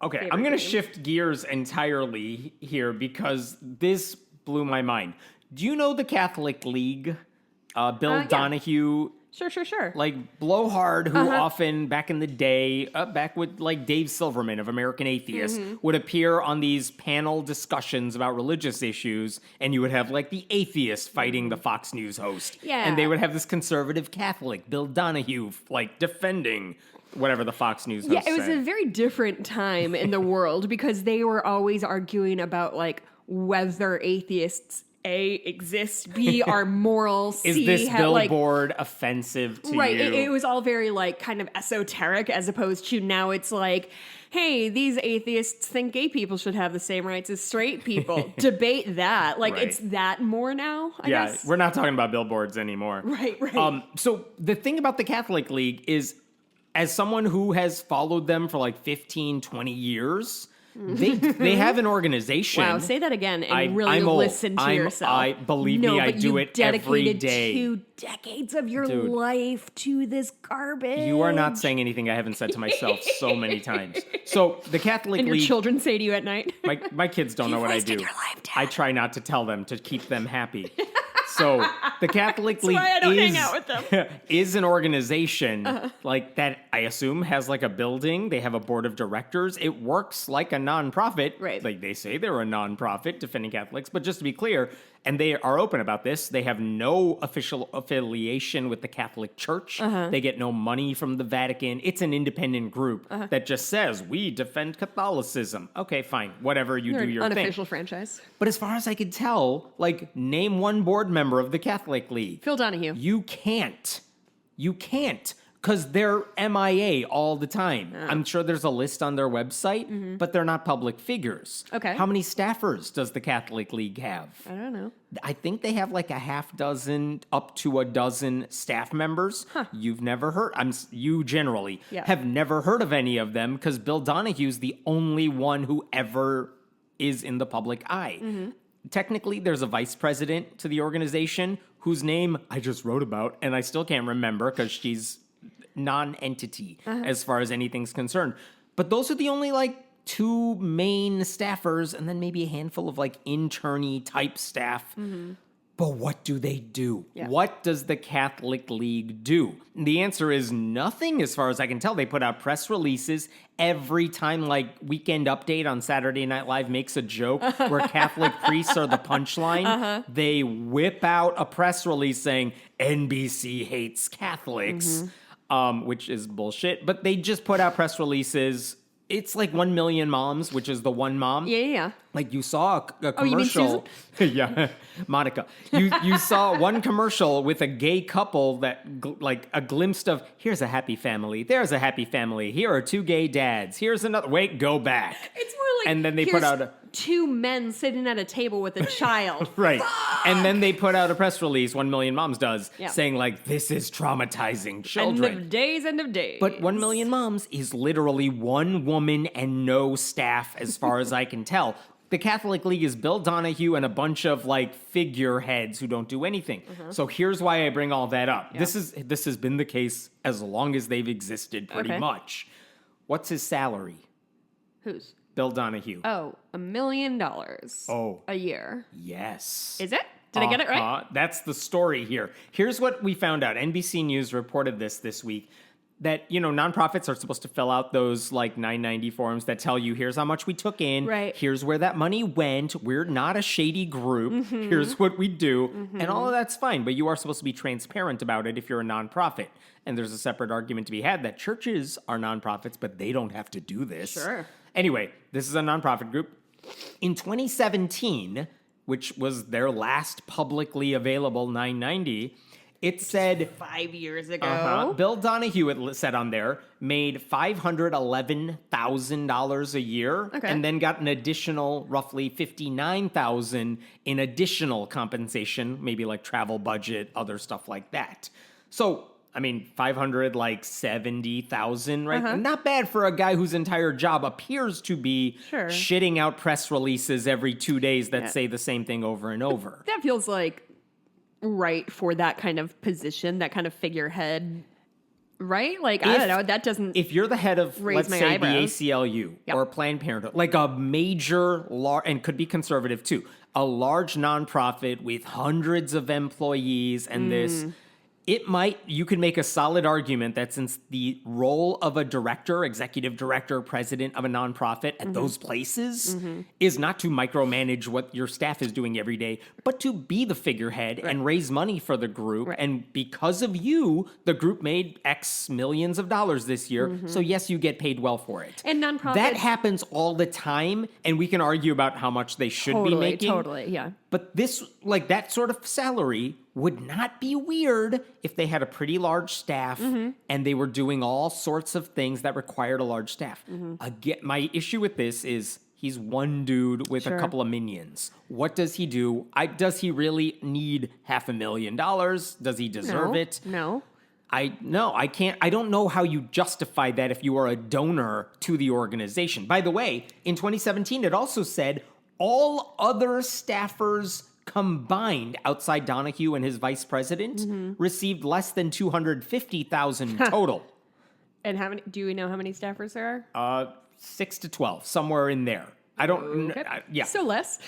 Speaker 1: Okay, I'm going to shift gears entirely here because this blew my mind. Do you know the Catholic League? Bill Donohue.
Speaker 2: Sure.
Speaker 1: Like Blowhard, who often back in the day, back with like Dave Silverman of American Atheist, would appear on these panel discussions about religious issues, and you would have like the atheist fighting the Fox News host.
Speaker 2: Yeah.
Speaker 1: And they would have this conservative Catholic, Bill Donohue, like defending whatever the Fox News host
Speaker 2: said. Yeah, it was a very different time in the world because they were always arguing about like whether atheists A, exist, B, are moral, C,
Speaker 1: is this billboard offensive to you?
Speaker 2: Right, it was all very, like, kind of esoteric as opposed to now it's like, hey, these atheists think gay people should have the same rights as straight people. Debate that. Like, it's that more now, I guess.
Speaker 1: We're not talking about billboards anymore.
Speaker 2: Right.
Speaker 1: So the thing about the Catholic League is, as someone who has followed them for like 15, 20 years... They have an organization.
Speaker 2: Wow, say that again and really listen to yourself.
Speaker 1: Believe me, I do it every day.
Speaker 2: You dedicated 2 decades of your life to this garbage.
Speaker 1: You are not saying anything I haven't said to myself so many times. So the Catholic League...
Speaker 2: And your children say to you at night?
Speaker 1: My kids don't know what I do.
Speaker 2: Your life, Dad.
Speaker 1: I try not to tell them to keep them happy. So the Catholic League
Speaker 2: why I don't hang out with them.
Speaker 1: Is an organization like that. I assume has like a building. They have a board of directors. It works like a nonprofit.
Speaker 2: Right.
Speaker 1: Like they say they're a nonprofit defending Catholics. But just to be clear, and they are open about this, they have no official affiliation with the Catholic Church. They get no money from the Vatican. It's an independent group that just says, we defend Catholicism. Okay, fine. Whatever, you do your thing.
Speaker 2: Unofficial franchise.
Speaker 1: But as far as I could tell, like, name one board member of the Catholic League.
Speaker 2: Phil Donohue.
Speaker 1: You can't. Because they're MIA all the time. I'm sure there's a list on their website, but they're not public figures.
Speaker 2: Okay.
Speaker 1: How many staffers does the Catholic League have?
Speaker 2: I don't know.
Speaker 1: I think they have like a half dozen up to a dozen staff members. You've never heard. You generally have never heard of any of them because Bill Donohue's the only one who ever is in the public eye. Technically, there's a vice president to the organization whose name I just wrote about, and I still can't remember because she's non-entity as far as anything's concerned. But those are the only, like, 2 main staffers, and then maybe a handful of, like, internee type staff. But what do they do?
Speaker 2: Yeah.
Speaker 1: What does the Catholic League do? The answer is nothing, as far as I can tell. They put out press releases every time, like, Weekend Update on Saturday Night Live makes a joke where Catholic priests are the punchline. They whip out a press release saying, NBC hates Catholics, which is bullshit. But they just put out press releases. It's like 1 Million Moms, which is the one mom.
Speaker 2: Yeah.
Speaker 1: Like, you saw a commercial.
Speaker 2: Oh, you mean Susan?
Speaker 1: Yeah, Monica. You saw one commercial with a gay couple that, like, a glimpse of, here's a happy family. There's a happy family. Here are 2 gay dads. Here's another. Wait, go back.
Speaker 2: It's more like,
Speaker 1: and then they put out
Speaker 2: 2 men sitting at a table with a child.
Speaker 1: Right.
Speaker 2: Fuck!
Speaker 1: And then they put out a press release, 1 Million Moms does,
Speaker 2: Yeah.
Speaker 1: saying, like, this is traumatizing children.
Speaker 2: End of days.
Speaker 1: But 1 Million Moms is literally one woman and no staff, as far as I can tell. The Catholic League is Bill Donohue and a bunch of, like, figureheads who don't do anything. So here's why I bring all that up.
Speaker 2: Yeah.
Speaker 1: This has been the case as long as they've existed, pretty much. What's his salary?
Speaker 2: Whose?
Speaker 1: Bill Donohue.
Speaker 2: Oh, $1 million.
Speaker 1: Oh.
Speaker 2: A year.
Speaker 1: Yes.
Speaker 2: Is it? Did I get it right?
Speaker 1: That's the story here. Here's what we found out. NBC News reported this week. That, you know, nonprofits are supposed to fill out those, like, 990 forms that tell you, here's how much we took in.
Speaker 2: Right.
Speaker 1: Here's where that money went. We're not a shady group. Here's what we do. And all of that's fine. But you are supposed to be transparent about it if you're a nonprofit. And there's a separate argument to be had that churches are nonprofits, but they don't have to do this.
Speaker 2: Sure.
Speaker 1: Anyway, this is a nonprofit group. In 2017, which was their last publicly available 990, it said
Speaker 2: 5 years ago.
Speaker 1: Bill Donohue, it said on there, made $511,000 a year, and then got an additional roughly $59,000 in additional compensation, maybe like travel budget, other stuff like that. So, I mean, $570,000, right? Not bad for a guy whose entire job appears to be shitting out press releases every 2 days that say the same thing over and over.
Speaker 2: That feels like right for that kind of position, that kind of figurehead, right? Like, I don't know, that doesn't
Speaker 1: If you're the head of, let's say,
Speaker 2: eyebrows.
Speaker 1: the ACLU or Planned Parenthood, like a major, and could be conservative too, a large nonprofit with hundreds of employees and this, you could make a solid argument that since the role of a director, executive director, president of a nonprofit at those places is not to micromanage what your staff is doing every day, but to be the figurehead and raise money for the group. And because of you, the group made X millions of dollars this year. So yes, you get paid well for it.
Speaker 2: And nonprofits,
Speaker 1: that happens all the time, and we can argue about how much they should be making.
Speaker 2: Totally, yeah.
Speaker 1: But this, like, that sort of salary would not be weird if they had a pretty large staff and they were doing all sorts of things that required a large staff. Again, my issue with this is he's one dude with a couple of minions. What does he do? Does he really need $500,000? Does he deserve it?
Speaker 2: No.
Speaker 1: I can't. I don't know how you justify that if you are a donor to the organization. By the way, in 2017, it also said all other staffers combined outside Donohue and his vice president received less than $250,000 total.
Speaker 2: And how many? Do we know how many staffers there are?
Speaker 1: 6 to 12, somewhere in there. I don't. Yeah.
Speaker 2: So less.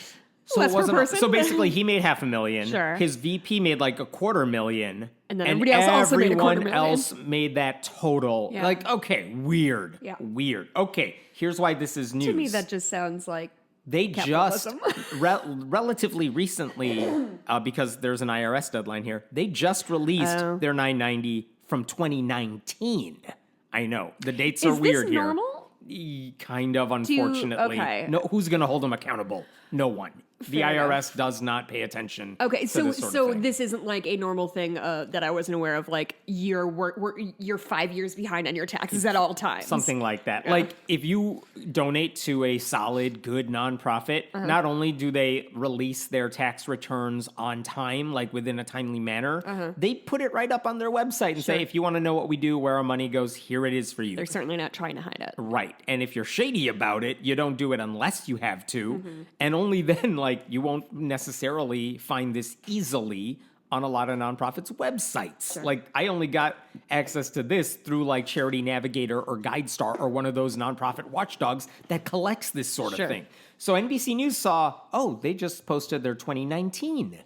Speaker 1: So
Speaker 2: less
Speaker 1: it wasn't.
Speaker 2: per person.
Speaker 1: So basically, he made $500,000.
Speaker 2: Sure.
Speaker 1: His VP made like $250,000,
Speaker 2: and then everybody else also made
Speaker 1: everyone else made that total.
Speaker 2: Yeah.
Speaker 1: Like, okay, weird.
Speaker 2: Yeah.
Speaker 1: Weird. Okay, here's why this is news.
Speaker 2: To me, that just sounds like
Speaker 1: they
Speaker 2: capitalism.
Speaker 1: just relatively recently, because there's an IRS deadline here, they just released their 990 from 2019. I know the dates are weird here.
Speaker 2: Is this normal?
Speaker 1: Kind of, unfortunately.
Speaker 2: Okay.
Speaker 1: No, who's going to hold them accountable? No one. The IRS does not pay attention.
Speaker 2: Okay,
Speaker 1: so
Speaker 2: this isn't like a normal thing that I wasn't aware of. Like you're 5 years behind on your taxes at all times.
Speaker 1: Something like that. Yeah. Like if you donate to a solid, good nonprofit, not only do they release their tax returns on time, like within a timely manner, they put it right up on their website and say, if you want to know what we do, where our money goes, here it is for you.
Speaker 2: They're certainly not trying to hide it.
Speaker 1: Right. And if you're shady about it, you don't do it unless you have to. And only then, like, you won't necessarily find this easily on a lot of nonprofits' websites. Sure. Like, I only got access to this through, like, Charity Navigator or GuideStar or one of those nonprofit watchdogs that collects this sort of thing. So NBC News saw, they just posted their 2019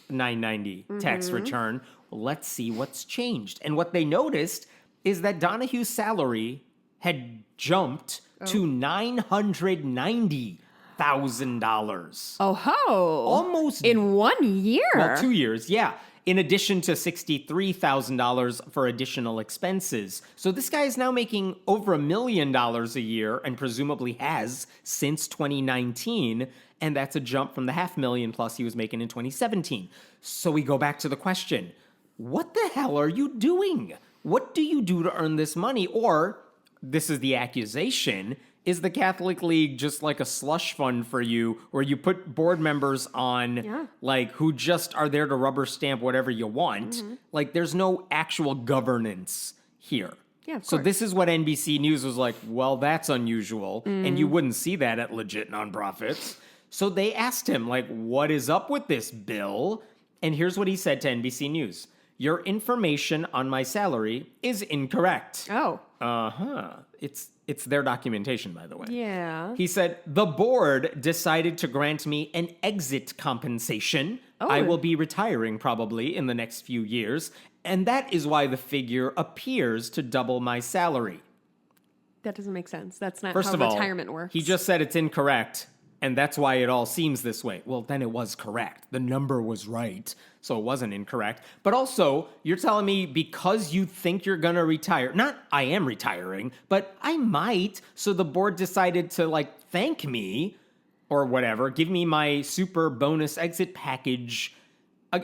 Speaker 1: 990 tax return. Well, let's see what's changed. And what they noticed is that Donohue's salary had jumped to $990,000.
Speaker 2: Oh ho!
Speaker 1: Almost
Speaker 2: in 1 year.
Speaker 1: Well, 2 years, yeah. In addition to $63,000 for additional expenses. So this guy is now making over $1 million a year, and presumably has since 2019. And that's a jump from the $500,000 plus he was making in 2017. So we go back to the question: what the hell are you doing? What do you do to earn this money? Or, this is the accusation, is the Catholic League just like a slush fund for you, where you put board members on, like, who just are there to rubber stamp whatever you want? Like, there's no actual governance here.
Speaker 2: Yeah, of course.
Speaker 1: So this is what NBC News was like, well, that's unusual, and you wouldn't see that at legit nonprofits. So they asked him, like, what is up with this, Bill? And here's what he said to NBC News. Your information on my salary is incorrect.
Speaker 2: Oh.
Speaker 1: It's their documentation, by the way.
Speaker 2: Yeah.
Speaker 1: He said, the board decided to grant me an exit compensation. I will be retiring probably in the next few years, and that is why the figure appears to double my salary.
Speaker 2: That doesn't make sense. That's not
Speaker 1: First
Speaker 2: how
Speaker 1: of all,
Speaker 2: retirement works.
Speaker 1: He just said it's incorrect, and that's why it all seems this way. Well, then it was correct. The number was right, so it wasn't incorrect. But also, you're telling me because you think you're going to retire, not I am retiring, but I might, so the board decided to, like, thank me or whatever, give me my super bonus exit package.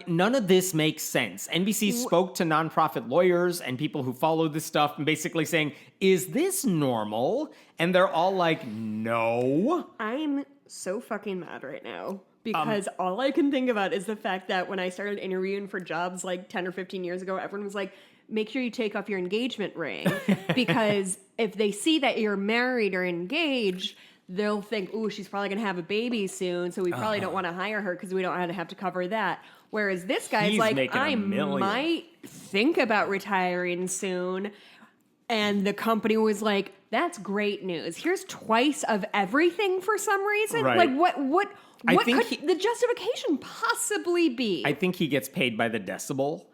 Speaker 1: None of this makes sense. NBC spoke to nonprofit lawyers and people who follow this stuff and basically saying, is this normal? And they're all like, no.
Speaker 2: I'm so fucking mad right now because all I can think about is the fact that when I started interviewing for jobs like 10 or 15 years ago, everyone was like, make sure you take off your engagement ring because if they see that you're married or engaged, they'll think, ooh, she's probably going to have a baby soon, so we probably don't want to hire her because we don't have to cover that. Whereas this guy's like, I might think about retiring soon. And the company was like, that's great news. Here's twice of everything for some reason.
Speaker 1: Right.
Speaker 2: Like, what could the justification possibly be?
Speaker 1: I think he gets paid by the decibel.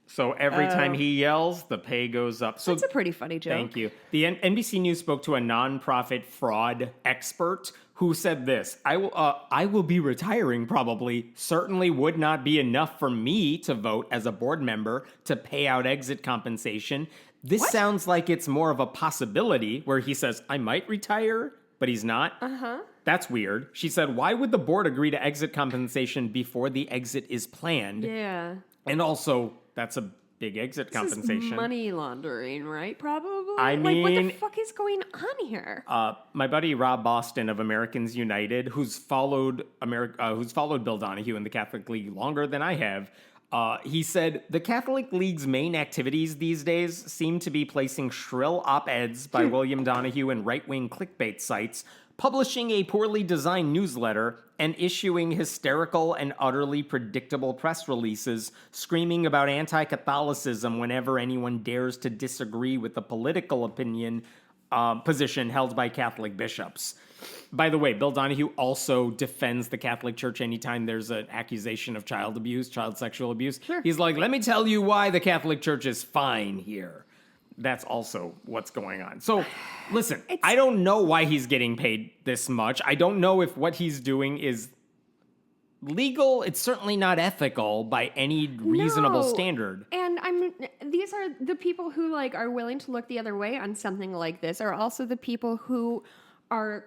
Speaker 1: So every time he yells, the pay goes up. So
Speaker 2: that's a pretty funny joke.
Speaker 1: Thank you. The NBC News spoke to a nonprofit fraud expert who said this: I will be retiring probably. Certainly would not be enough for me to vote as a board member to pay out exit compensation. This sounds like it's more of a possibility where he says, I might retire, but he's not. That's weird. She said, why would the board agree to exit compensation before the exit is planned?
Speaker 2: Yeah.
Speaker 1: And also, that's a big exit compensation.
Speaker 2: This is money laundering, right? Probably.
Speaker 1: I mean,
Speaker 2: like, what the fuck is going on here?
Speaker 1: My buddy Rob Boston of Americans United, who's followed Bill Donohue in the Catholic League longer than I have, he said the Catholic League's main activities these days seem to be placing shrill op-eds by William Donohue in right-wing clickbait sites, publishing a poorly designed newsletter, and issuing hysterical and utterly predictable press releases screaming about anti-Catholicism whenever anyone dares to disagree with the political position held by Catholic bishops. By the way, Bill Donohue also defends the Catholic Church anytime there's an accusation of child sexual abuse.
Speaker 2: Sure.
Speaker 1: He's like, let me tell you why the Catholic Church is fine here. That's also what's going on. So, listen, I don't know why he's getting paid this much. I don't know if what he's doing is legal. It's certainly not ethical by any reasonable standard.
Speaker 2: And these are the people who, like, are willing to look the other way on something like this, are also the people who are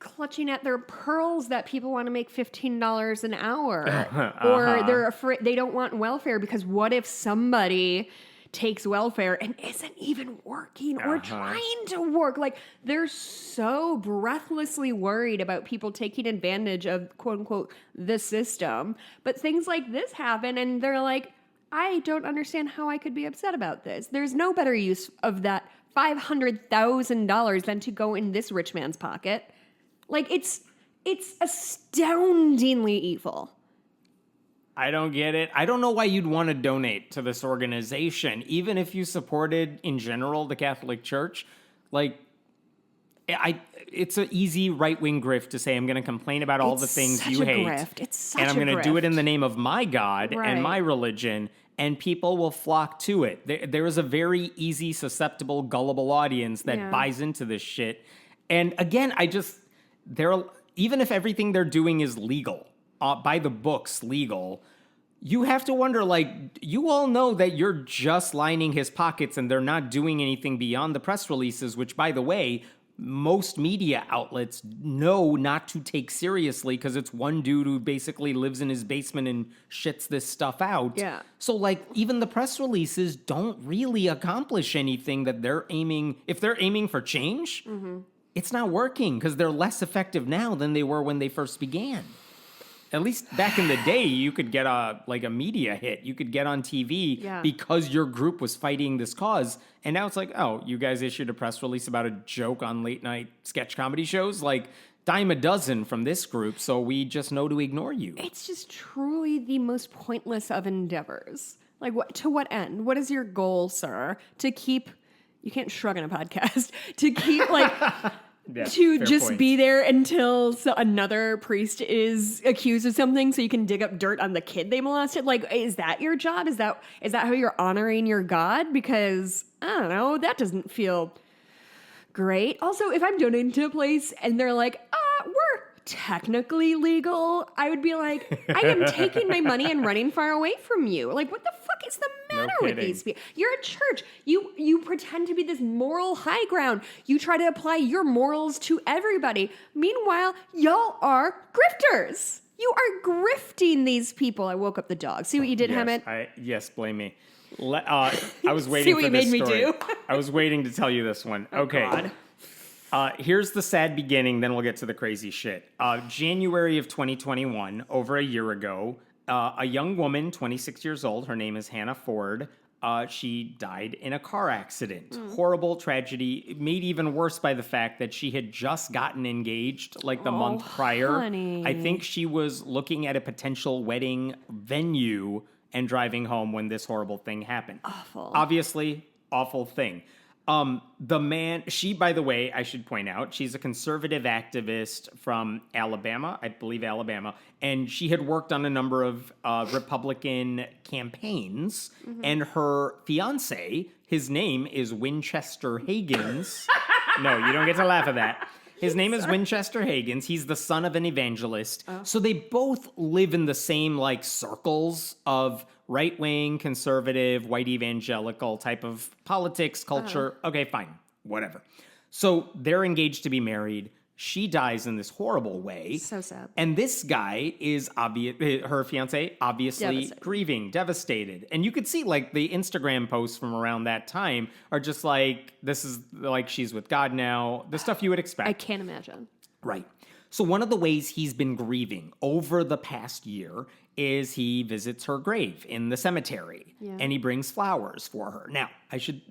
Speaker 2: clutching at their pearls that people want to make $15 an hour, or they're afraid they don't want welfare because what if somebody takes welfare and isn't even working or trying to work? Like, they're so breathlessly worried about people taking advantage of, quote unquote, the system. But things like this happen and they're like, I don't understand how I could be upset about this. There's no better use of that $500,000 than to go in this rich man's pocket. Like, it's astoundingly evil.
Speaker 1: I don't get it. I don't know why you'd want to donate to this organization, even if you supported, in general, the Catholic Church. Like, it's an easy right-wing grift to say, I'm going to complain about all the things you hate.
Speaker 2: It's such a grift.
Speaker 1: And I'm going to do it in the name of my God and my religion, and people will flock to it. There is a very easy, susceptible, gullible audience that buys into this shit. And again, even if everything they're doing is legal, by the books legal, you have to wonder, like, you all know that you're just lining his pockets and they're not doing anything beyond the press releases, which, by the way, most media outlets know not to take seriously because it's one dude who basically lives in his basement and shits this stuff out.
Speaker 2: Yeah.
Speaker 1: So, like, even the press releases don't really accomplish anything that they're aiming. If they're aiming for change, it's not working because they're less effective now than they were when they first began. At least back in the day, you could get a media hit. You could get on TV because your group was fighting this cause. And now it's like, oh, you guys issued a press release about a joke on late night sketch comedy shows? Like, dime a dozen from this group, so we just know to ignore you.
Speaker 2: It's just truly the most pointless of endeavors. Like, to what end? What is your goal, sir? To keep... You can't shrug on a podcast. To keep, like...
Speaker 1: Yeah,
Speaker 2: to just
Speaker 1: point.
Speaker 2: be there until another priest is accused of something so you can dig up dirt on the kid they molested. Like, is that your job? Is that how you're honoring your God? Because, I don't know, that doesn't feel great. Also, if I'm donating to a place and they're like, we're technically legal, I would be like, I am taking my money and running far away from you. Like, what the fuck is the matter with these people? You're a church. You pretend to be this moral high ground. You try to apply your morals to everybody. Meanwhile, y'all are grifters. You are grifting these people. I woke up the dog. See what you did, Hammett?
Speaker 1: Yes, blame me. I was waiting for this story. See what you made me do? I was waiting to tell you this one. Okay.
Speaker 2: God.
Speaker 1: Here's the sad beginning, then we'll get to the crazy shit. January of 2021, over a year ago, a young woman, 26 years old, her name is Hannah Ford, she died in a car accident. Horrible tragedy, made even worse by the fact that she had just gotten engaged like the month prior.
Speaker 2: Honey.
Speaker 1: I think she was looking at a potential wedding venue and driving home when this horrible thing happened.
Speaker 2: Awful.
Speaker 1: Obviously, awful thing. The man, by the way, I should point out, she's a conservative activist from Alabama, I believe Alabama, and she had worked on a number of Republican campaigns, and her fiance, his name is Winchester Higgins. No, you don't get to laugh at that. His name is Winchester Higgins. He's the son of an evangelist. Oh. So they both live in the same, like, circles of right-wing, conservative, white evangelical type of politics, culture. Okay, fine. Whatever. So they're engaged to be married. She dies in this horrible way.
Speaker 2: So sad.
Speaker 1: And this guy is her fiance, obviously grieving, devastated. And you could see, like, the Instagram posts from around that time are just like, this is like, she's with God now. The stuff you would expect.
Speaker 2: I can't imagine.
Speaker 1: Right. So one of the ways he's been grieving over the past year is he visits her grave in the cemetery. Yeah. And he brings flowers for her. Now, I should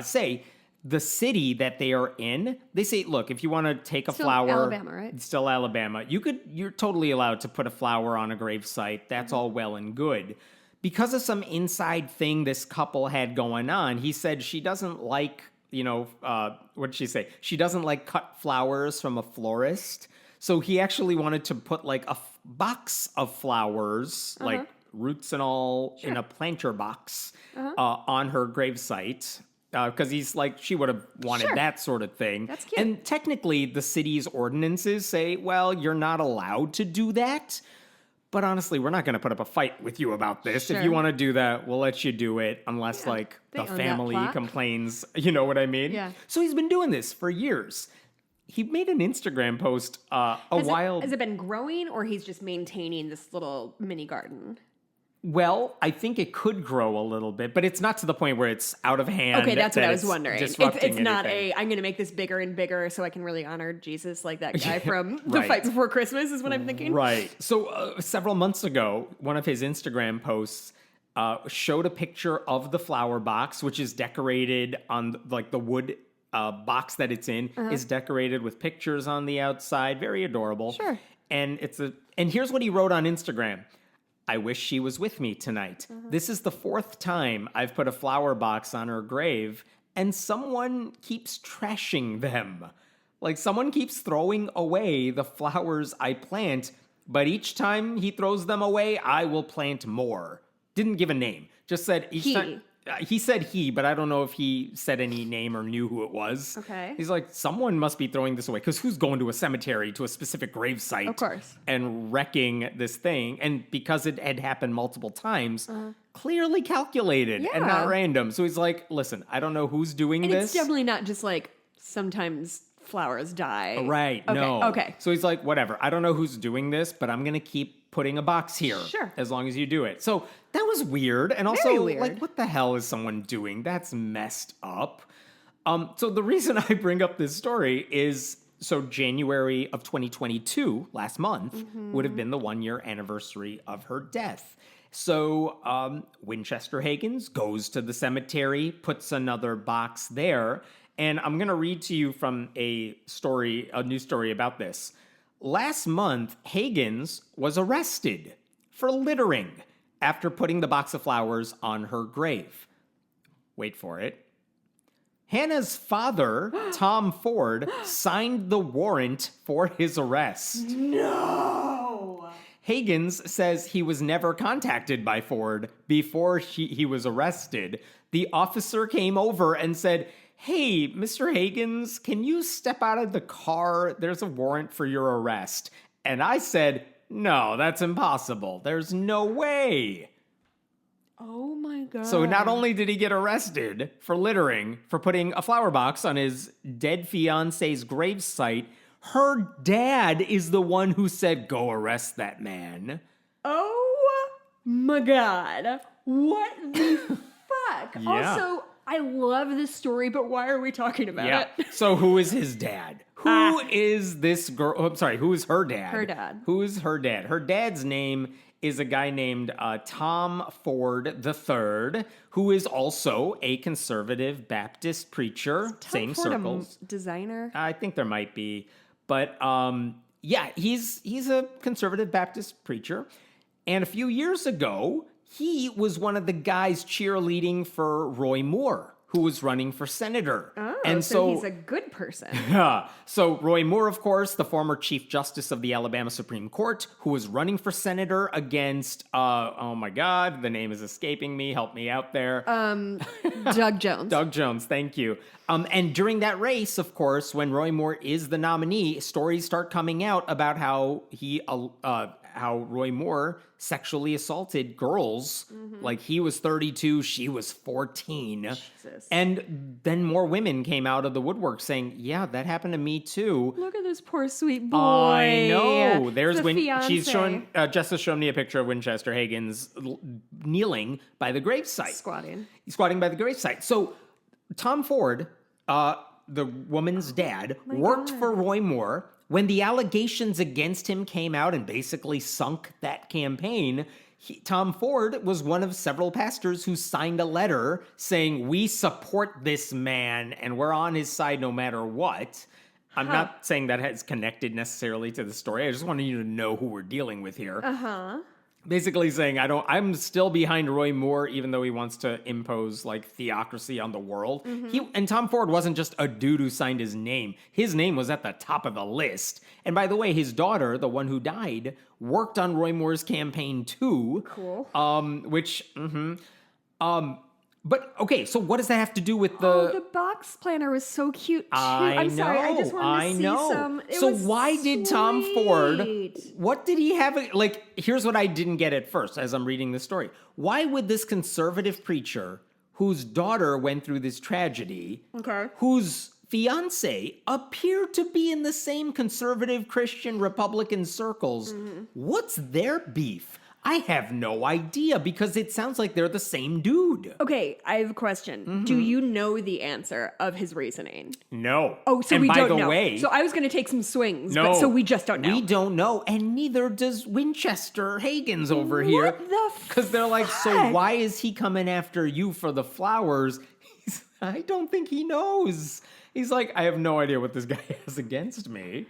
Speaker 1: say, the city that they are in, they say, look, if you want to take a flower...
Speaker 2: Still Alabama, right?
Speaker 1: It's still Alabama. You're totally allowed to put a flower on a grave site. That's all well and good. Because of some inside thing this couple had going on, he said she doesn't like, what did she say? She doesn't like cut flowers from a florist. So he actually wanted to put like a box of flowers, like roots and all, in a planter box on her gravesite. Because he's like, she would have wanted that sort of thing.
Speaker 2: That's cute.
Speaker 1: And technically, the city's ordinances say, well, you're not allowed to do that. But honestly, we're not going to put up a fight with you about this. Sure. If you want to do that, we'll let you do it. Unless, like, the family complains. You know what I mean?
Speaker 2: Yeah.
Speaker 1: So he's been doing this for years. he made an Instagram post
Speaker 2: Has it been growing, or he's just maintaining this little mini garden?
Speaker 1: Well, I think it could grow a little bit, but it's not to the point where it's out of hand.
Speaker 2: Okay, that's what I was wondering. It's not
Speaker 1: anything.
Speaker 2: I'm going to make this bigger and bigger so I can really honor Jesus, like that guy from The Fight Before Christmas is what I'm thinking.
Speaker 1: Right. So several months ago, one of his Instagram posts showed a picture of the flower box, which is decorated on like the wood box that it's in is decorated with pictures on the outside. Very adorable.
Speaker 2: Sure.
Speaker 1: And and here's what he wrote on Instagram. I wish she was with me tonight. This is the 4th time I've put a flower box on her grave, and someone keeps trashing them. Like, someone keeps throwing away the flowers I plant, but each time he throws them away, I will plant more. Didn't give a name. Just said each time. He said he, but I don't know if he said any name or knew who it was.
Speaker 2: Okay.
Speaker 1: He's like, someone must be throwing this away. Because who's going to a cemetery, to a specific grave site?
Speaker 2: Of course.
Speaker 1: And wrecking this thing. And because it had happened multiple times, clearly calculated and not random. So he's like, listen, I don't know who's doing this.
Speaker 2: It's definitely not just like sometimes flowers die.
Speaker 1: Right,
Speaker 2: okay.
Speaker 1: no.
Speaker 2: Okay.
Speaker 1: So he's like, whatever. I don't know who's doing this, but I'm going to keep putting a box here.
Speaker 2: Sure.
Speaker 1: As long as you do it. So that was weird. And also,
Speaker 2: Very weird.
Speaker 1: like, what the hell is someone doing? That's messed up. So the reason I bring up this story is, so January of 2022, last month, would have been the 1-year anniversary of her death. So Winchester Higgins goes to the cemetery, puts another box there. And I'm going to read to you from a news story about this. Last month, Higgins was arrested for littering after putting the box of flowers on her grave. Wait for it. Hannah's father, Tom Ford, signed the warrant for his arrest.
Speaker 2: No!
Speaker 1: Higgins says he was never contacted by Ford before he was arrested. The officer came over and said, hey, Mr. Higgins, can you step out of the car? There's a warrant for your arrest. And I said, no, that's impossible. There's no way.
Speaker 2: Oh my God.
Speaker 1: So not only did he get arrested for littering, for putting a flower box on his dead fiance's gravesite, her dad is the one who said, go arrest that man.
Speaker 2: Oh my God. What the fuck?
Speaker 1: Yeah.
Speaker 2: Also, I love this story, but why are we talking about it?
Speaker 1: So who is his dad? Who is this girl? Oh, I'm sorry. Who is her dad?
Speaker 2: Her dad.
Speaker 1: Who is her dad? Her dad's name is a guy named Tom Ford III, who is also a conservative Baptist preacher. Same
Speaker 2: Ford
Speaker 1: circles.
Speaker 2: A designer?
Speaker 1: I think there might be. But yeah, he's a conservative Baptist preacher. And a few years ago, he was one of the guys cheerleading for Roy Moore, who was running for senator.
Speaker 2: Oh,
Speaker 1: and
Speaker 2: so he's a good person.
Speaker 1: So Roy Moore, of course, the former Chief Justice of the Alabama Supreme Court, who was running for senator against, oh my God, the name is escaping me. Help me out there.
Speaker 2: Doug Jones.
Speaker 1: Doug Jones, thank you. And during that race, of course, when Roy Moore is the nominee, stories start coming out about how how Roy Moore sexually assaulted girls. Like, he was 32, she was 14.
Speaker 2: Jesus.
Speaker 1: And then more women came out of the woodwork saying, yeah, that happened to me too.
Speaker 2: Look at this poor sweet boy.
Speaker 1: I know. There's
Speaker 2: she's
Speaker 1: showing, Jess has shown me a picture of Winchester Higgins kneeling by the gravesite. Squatting by the gravesite. So Tom Ford, the woman's dad, worked for Roy Moore. When the allegations against him came out and basically sunk that campaign, Tom Ford was one of several pastors who signed a letter saying, we support this man and we're on his side no matter what. I'm not saying that has connected necessarily to the story. I just wanted you to know who we're dealing with here. Basically saying, I'm still behind Roy Moore, even though he wants to impose like theocracy on the world. And Tom Ford wasn't just a dude who signed his name. His name was at the top of the list. And by the way, his daughter, the one who died, worked on Roy Moore's campaign too.
Speaker 2: Cool.
Speaker 1: But okay, so what does that have to do with the?
Speaker 2: Oh, the box planner was so cute too. I'm sorry, I just wanted to see some.
Speaker 1: So why did Tom Ford? What did he have? Like, here's what I didn't get at first as I'm reading the story. Why would this conservative preacher, whose daughter went through this tragedy, whose fiance appear to be in the same conservative Christian Republican circles. What's their beef? I have no idea because it sounds like they're the same dude.
Speaker 2: Okay, I have a question. Do you know the answer of his reasoning?
Speaker 1: No.
Speaker 2: Oh, so
Speaker 1: and
Speaker 2: we
Speaker 1: by
Speaker 2: don't
Speaker 1: the
Speaker 2: know.
Speaker 1: way,
Speaker 2: So I was going to take some swings,
Speaker 1: no,
Speaker 2: but so we just don't know.
Speaker 1: We don't know, and neither does Winchester Hagen's over here.
Speaker 2: What the
Speaker 1: Because they're like, so why is he coming after you for the flowers? I don't think he knows. He's like, I have no idea what this guy has against me.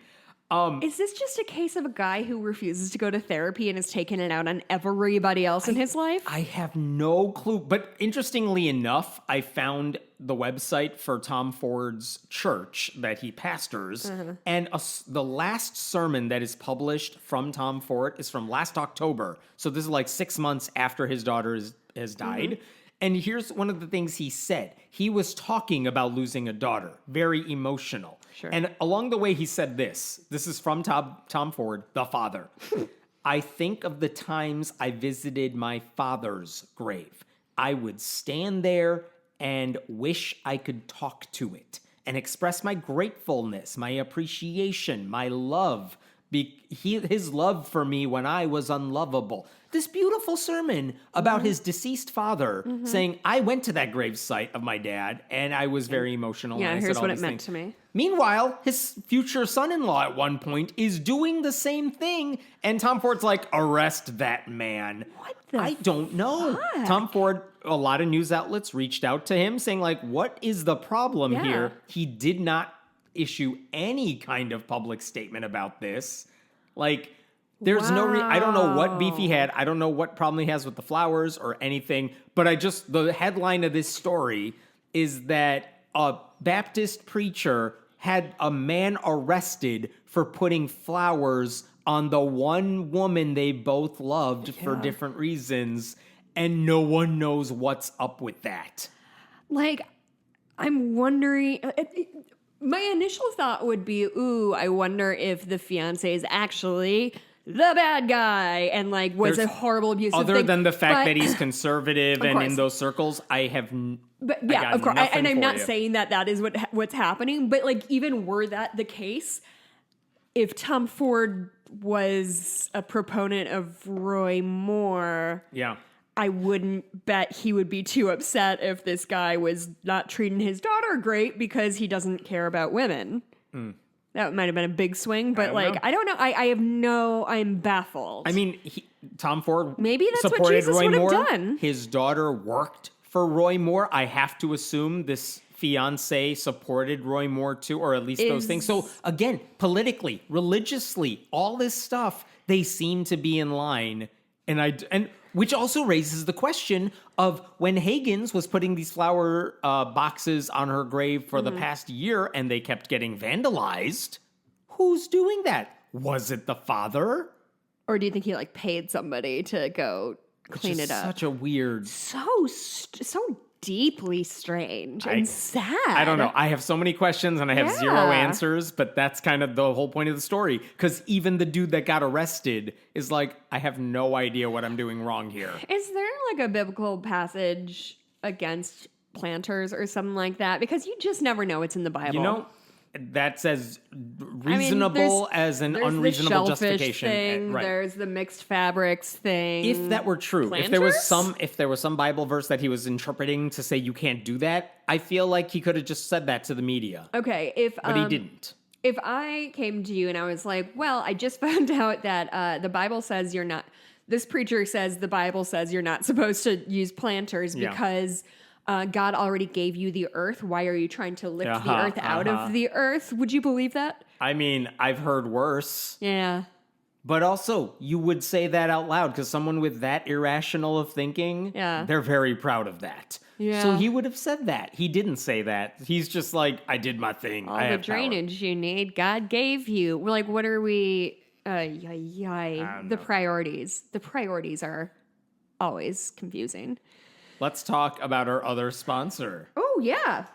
Speaker 2: Is this just a case of a guy who refuses to go to therapy and is taking it out on everybody else in his life?
Speaker 1: I have no clue. But interestingly enough, I found the website for Tom Ford's church that he pastors. And the last sermon that is published from Tom Ford is from last October. So this is like 6 months after his daughter has died. And here's one of the things he said. He was talking about losing a daughter. Very emotional.
Speaker 2: Sure.
Speaker 1: And along the way, he said this. This is from Tom Ford, the father. I think of the times I visited my father's grave. I would stand there and wish I could talk to it and express my gratefulness, my appreciation, my love, his love for me when I was unlovable. This beautiful sermon about his deceased father saying, I went to that gravesite of my dad and I was very emotional.
Speaker 2: Yeah,
Speaker 1: and
Speaker 2: here's what it
Speaker 1: these
Speaker 2: meant
Speaker 1: things.
Speaker 2: to me.
Speaker 1: Meanwhile, his future son-in-law at one point is doing the same thing. And Tom Ford's like, arrest that man.
Speaker 2: What the
Speaker 1: I don't know.
Speaker 2: fuck?
Speaker 1: Tom Ford, a lot of news outlets reached out to him saying like, what is the problem here? He did not issue any kind of public statement about this. Like, there's no I don't know what beef he had. I don't know what problem he has with the flowers or anything. But the headline of this story is that a Baptist preacher had a man arrested for putting flowers on the one woman they both loved for different reasons. And no one knows what's up with that.
Speaker 2: Like, I'm wondering... my initial thought would be, ooh, I wonder if the fiance is actually the bad guy and like was a horrible abusive
Speaker 1: other
Speaker 2: thing.
Speaker 1: Than the fact that he's conservative and in those circles, I have
Speaker 2: but yeah, of course. And I'm not saying that is what's happening, but like even were that the case, if Tom Ford was a proponent of Roy Moore, I wouldn't bet he would be too upset if this guy was not treating his daughter great because he doesn't care about women. That might have been a big swing, but I don't know. I'm baffled.
Speaker 1: I mean, Tom Ford
Speaker 2: maybe that's
Speaker 1: supported
Speaker 2: what Jesus
Speaker 1: Roy
Speaker 2: would have
Speaker 1: Moore.
Speaker 2: done.
Speaker 1: His daughter worked for Roy Moore. I have to assume this fiance supported Roy Moore too, or at least those things. So again, politically, religiously, all this stuff, they seem to be in line. And which also raises the question of when Hagen's was putting these flower boxes on her grave for the past year and they kept getting vandalized, who's doing that? Was it the father?
Speaker 2: Or do you think he like paid somebody to go clean it up?
Speaker 1: Such a weird...
Speaker 2: So deeply strange and sad.
Speaker 1: I don't know. I have so many questions and I have zero answers, but that's kind of the whole point of the story. Because even the dude that got arrested is like, I have no idea what I'm doing wrong here.
Speaker 2: Is there like a biblical passage against planters or something like that? Because you just never know what's in the Bible.
Speaker 1: You know, that's as reasonable as an unreasonable
Speaker 2: the
Speaker 1: justification.
Speaker 2: Thing,
Speaker 1: right.
Speaker 2: There's the mixed fabrics thing.
Speaker 1: If that were true,
Speaker 2: planters?
Speaker 1: if there was some Bible verse that he was interpreting to say you can't do that, I feel like he could have just said that to the media.
Speaker 2: Okay,
Speaker 1: but he didn't.
Speaker 2: If I came to you and I was like, well, I just found out that the Bible says you're not. This preacher says the Bible says you're not supposed to use planters because God already gave you the earth. Why are you trying to lift the earth out of the earth? Would you believe that?
Speaker 1: I mean, I've heard worse.
Speaker 2: Yeah.
Speaker 1: But also, you would say that out loud because someone with that irrational of thinking, they're very proud of that.
Speaker 2: Yeah.
Speaker 1: So he would have said that. He didn't say that. He's just like, I did my thing.
Speaker 2: All the drainage you need, God gave you. We're like, what are we? The priorities. The priorities are always confusing.
Speaker 1: Let's talk about our other sponsor.
Speaker 2: Oh, yeah.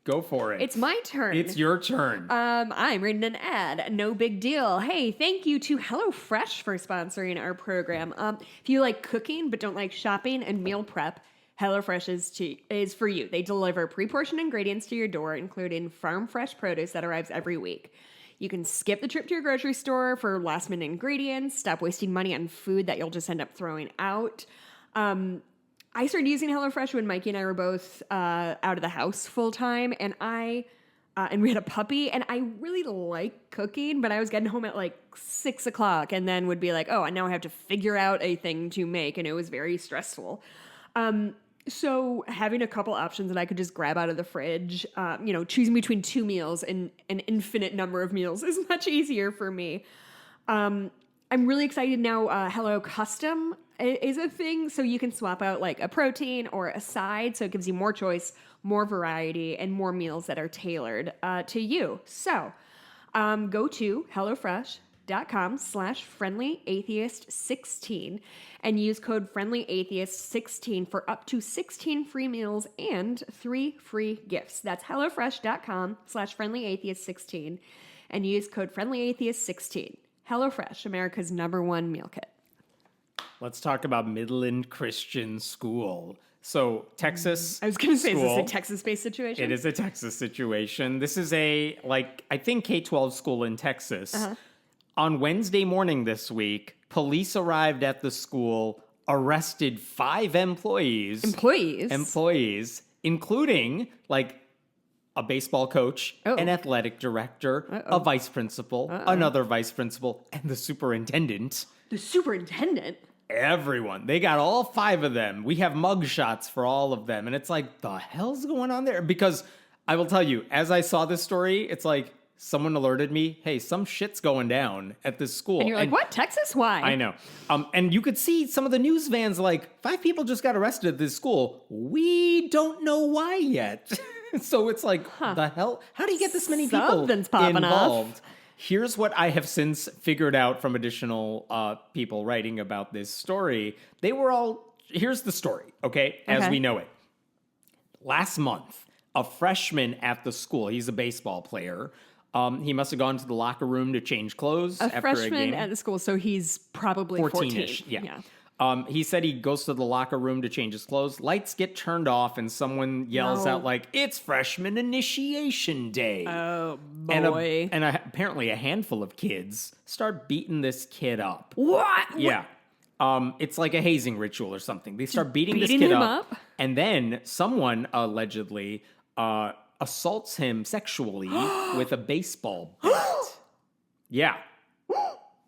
Speaker 1: Go for it.
Speaker 2: It's my turn.
Speaker 1: It's your turn.
Speaker 2: I'm reading an ad. No big deal. Hey, thank you to HelloFresh for sponsoring our program. If you like cooking but don't like shopping and meal prep, HelloFresh is for you. They deliver pre-portioned ingredients to your door, including farm fresh produce that arrives every week. You can skip the trip to your grocery store for last-minute ingredients, stop wasting money on food that you'll just end up throwing out. I started using HelloFresh when Mikey and I were both out of the house full-time, and we had a puppy, and I really like cooking, but I was getting home at like 6 o'clock and then would be like, oh, and now I have to figure out a thing to make, and it was very stressful. So having a couple options that I could just grab out of the fridge, choosing between 2 meals and an infinite number of meals is much easier for me. I'm really excited now. Hello Custom is a thing, so you can swap out like a protein or a side, so it gives you more choice, more variety, and more meals that are tailored to you. So go to HelloFresh.com/friendlyatheist16 and use code friendlyatheist16 for up to 16 free meals and 3 free gifts. That's HelloFresh.com/friendlyatheist16 and use code friendlyatheist16. HelloFresh, America's #1 meal kit.
Speaker 1: Let's talk about Midland Christian School. So Texas.
Speaker 2: I was going to say,
Speaker 1: school,
Speaker 2: is this a Texas-based situation?
Speaker 1: It is a Texas situation. This is I think K-12 school in Texas. Uh-huh. On Wednesday morning this week, police arrived at the school, arrested 5 employees. Employees, including a baseball coach, an athletic director, a vice principal, another vice principal, and the superintendent.
Speaker 2: The superintendent?
Speaker 1: Everyone. They got all 5 of them. We have mug shots for all of them. And it's like, the hell's going on there? Because I will tell you, as I saw this story, it's like someone alerted me, hey, some shit's going down at this school.
Speaker 2: And you're like, what? Texas? Why?
Speaker 1: I know. And you could see some of the news vans 5 people just got arrested at this school. We don't know why yet. So it's like, the hell? How do you get this many people involved? Off. Here's what I have since figured out from additional people writing about this story. Here's the story, okay? As we know it. Last month, a freshman at the school, he's a baseball player. He must have gone to the locker room to change clothes after a game. A freshman
Speaker 2: at the school, so he's probably 14-ish.
Speaker 1: Yeah. He said he goes to the locker room to change his clothes. Lights get turned off, and someone yells out it's freshman initiation day.
Speaker 2: Oh, boy.
Speaker 1: And apparently a handful of kids start beating this kid up.
Speaker 2: What?
Speaker 1: Yeah. It's like a hazing ritual or something. They start beating this kid up. And then someone allegedly assaults him sexually with a baseball bat. Yeah.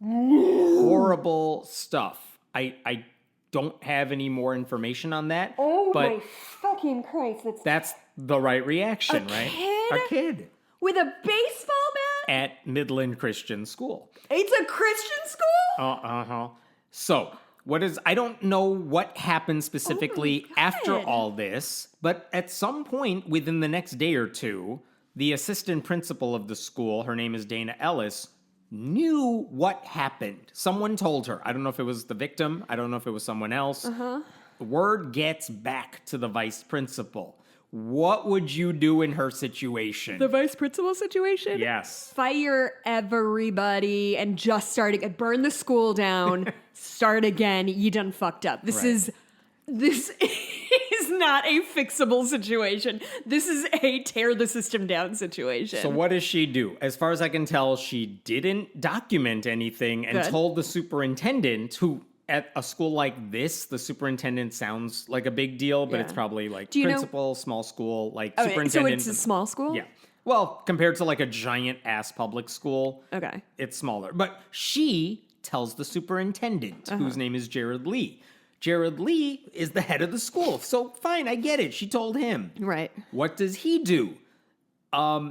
Speaker 1: Horrible stuff. I don't have any more information on that.
Speaker 2: Oh,
Speaker 1: but
Speaker 2: my fucking Christ.
Speaker 1: That's the right reaction, right?
Speaker 2: Kid?
Speaker 1: A kid.
Speaker 2: With a baseball bat?
Speaker 1: At Midland Christian School.
Speaker 2: It's a Christian school?
Speaker 1: Uh-huh. So, I don't know what happened specifically after all this, but at some point within the next day or two, the assistant principal of the school, her name is Dana Ellis, knew what happened. Someone told her. I don't know if it was the victim. I don't know if it was someone else. Uh-huh. Word gets back to the vice principal. What would you do in her situation?
Speaker 2: The vice principal situation?
Speaker 1: Yes.
Speaker 2: Fire everybody and just start again. Burn the school down. Start again. You done fucked up. This is not a fixable situation. This is a tear the system down situation.
Speaker 1: So what does she do? As far as I can tell, she didn't document anything and told the superintendent, who at a school like this, the superintendent sounds like a big deal, but it's probably principal, small school, superintendent.
Speaker 2: So it's a small school?
Speaker 1: Yeah. Well, compared to a giant ass public school, it's smaller. But she tells the superintendent, whose name is Jared Lee. Jared Lee is the head of the school. So fine, I get it. She told him.
Speaker 2: Right.
Speaker 1: What does he do?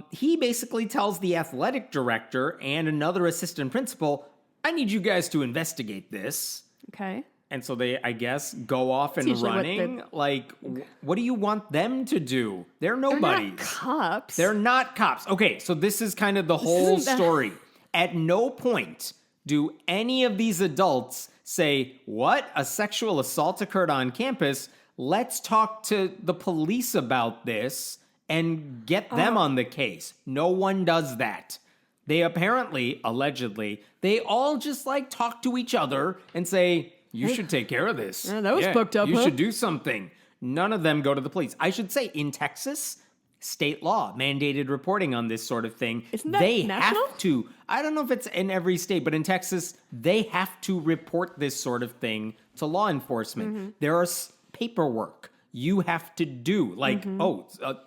Speaker 1: He basically tells the athletic director and another assistant principal, I need you guys to investigate this.
Speaker 2: Okay.
Speaker 1: And so they, I guess, go off and running. What do you want them to do? They're nobodies.
Speaker 2: They're not cops.
Speaker 1: They're not cops. Okay, so this is kind of the whole story. At no point do any of these adults say, what? A sexual assault occurred on campus? Let's talk to the police about this and get them on the case. No one does that. They apparently, allegedly, they all just talk to each other and say, you should take care of this.
Speaker 2: Yeah, that was fucked up.
Speaker 1: You should do something. None of them go to the police. I should say, in Texas, state law mandated reporting on this sort of thing.
Speaker 2: Isn't that national?
Speaker 1: Have to. I don't know if it's in every state, but in Texas, they have to report this sort of thing to law enforcement. There is paperwork you have to do. Like,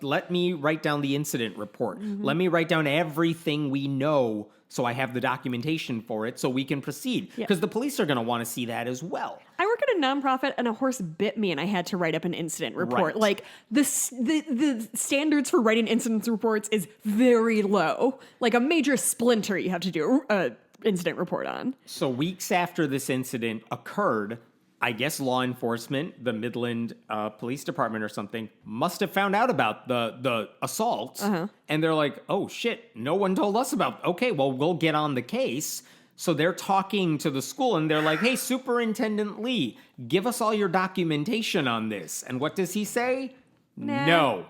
Speaker 1: let me write down the incident report. Let me write down everything we know so I have the documentation for it so we can proceed. Because the police are going to want to see that as well.
Speaker 2: I work at a nonprofit and a horse bit me and I had to write up an incident report.
Speaker 1: Right.
Speaker 2: Like the standards for writing incident reports is very low. Like a major splinter you have to do an incident report on.
Speaker 1: So weeks after this incident occurred, I guess law enforcement, the Midland Police Department or something, must have found out about the assault. And they're like, oh, shit, no one told us about. Okay, well, we'll get on the case. So they're talking to the school and they're like, hey, Superintendent Lee, give us all your documentation on this. And what does he say?
Speaker 2: Nah.
Speaker 1: No.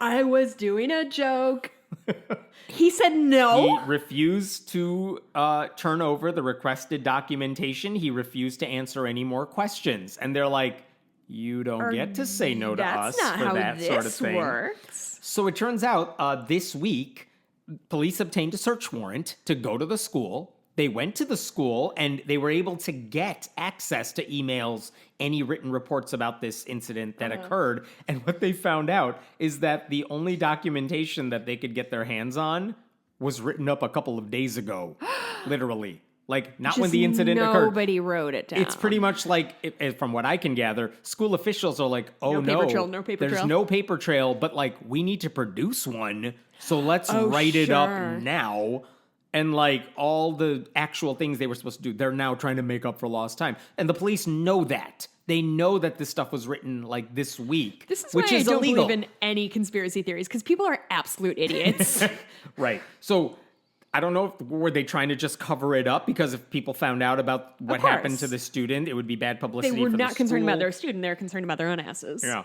Speaker 2: I was doing a joke. He said no.
Speaker 1: He refused to turn over the requested documentation. He refused to answer any more questions. And they're like, you don't get to say no to us for that sort of thing.
Speaker 2: Works.
Speaker 1: So it turns out this week, police obtained a search warrant to go to the school. They went to the school and they were able to get access to emails, any written reports about this incident that occurred. And what they found out is that the only documentation that they could get their hands on was written up a couple of days ago, literally. Like, not when the incident occurred.
Speaker 2: Nobody wrote it down.
Speaker 1: It's pretty much like, from what I can gather, school officials are like, oh no,
Speaker 2: no paper trail.
Speaker 1: There's no paper trail, but like, we need to produce one, so let's write it up now. And like all the actual things they were supposed to do, they're now trying to make up for lost time. And the police know that. They know that this stuff was written like this week,
Speaker 2: This is
Speaker 1: which
Speaker 2: why
Speaker 1: is
Speaker 2: I don't
Speaker 1: illegal.
Speaker 2: believe in any conspiracy theories, because people are absolute idiots.
Speaker 1: Right. So I don't know, were they trying to just cover it up? Because if people found out about what happened to the student, it would be bad publicity for the school.
Speaker 2: They were not concerned about their student. They were concerned about their own asses.
Speaker 1: Yeah.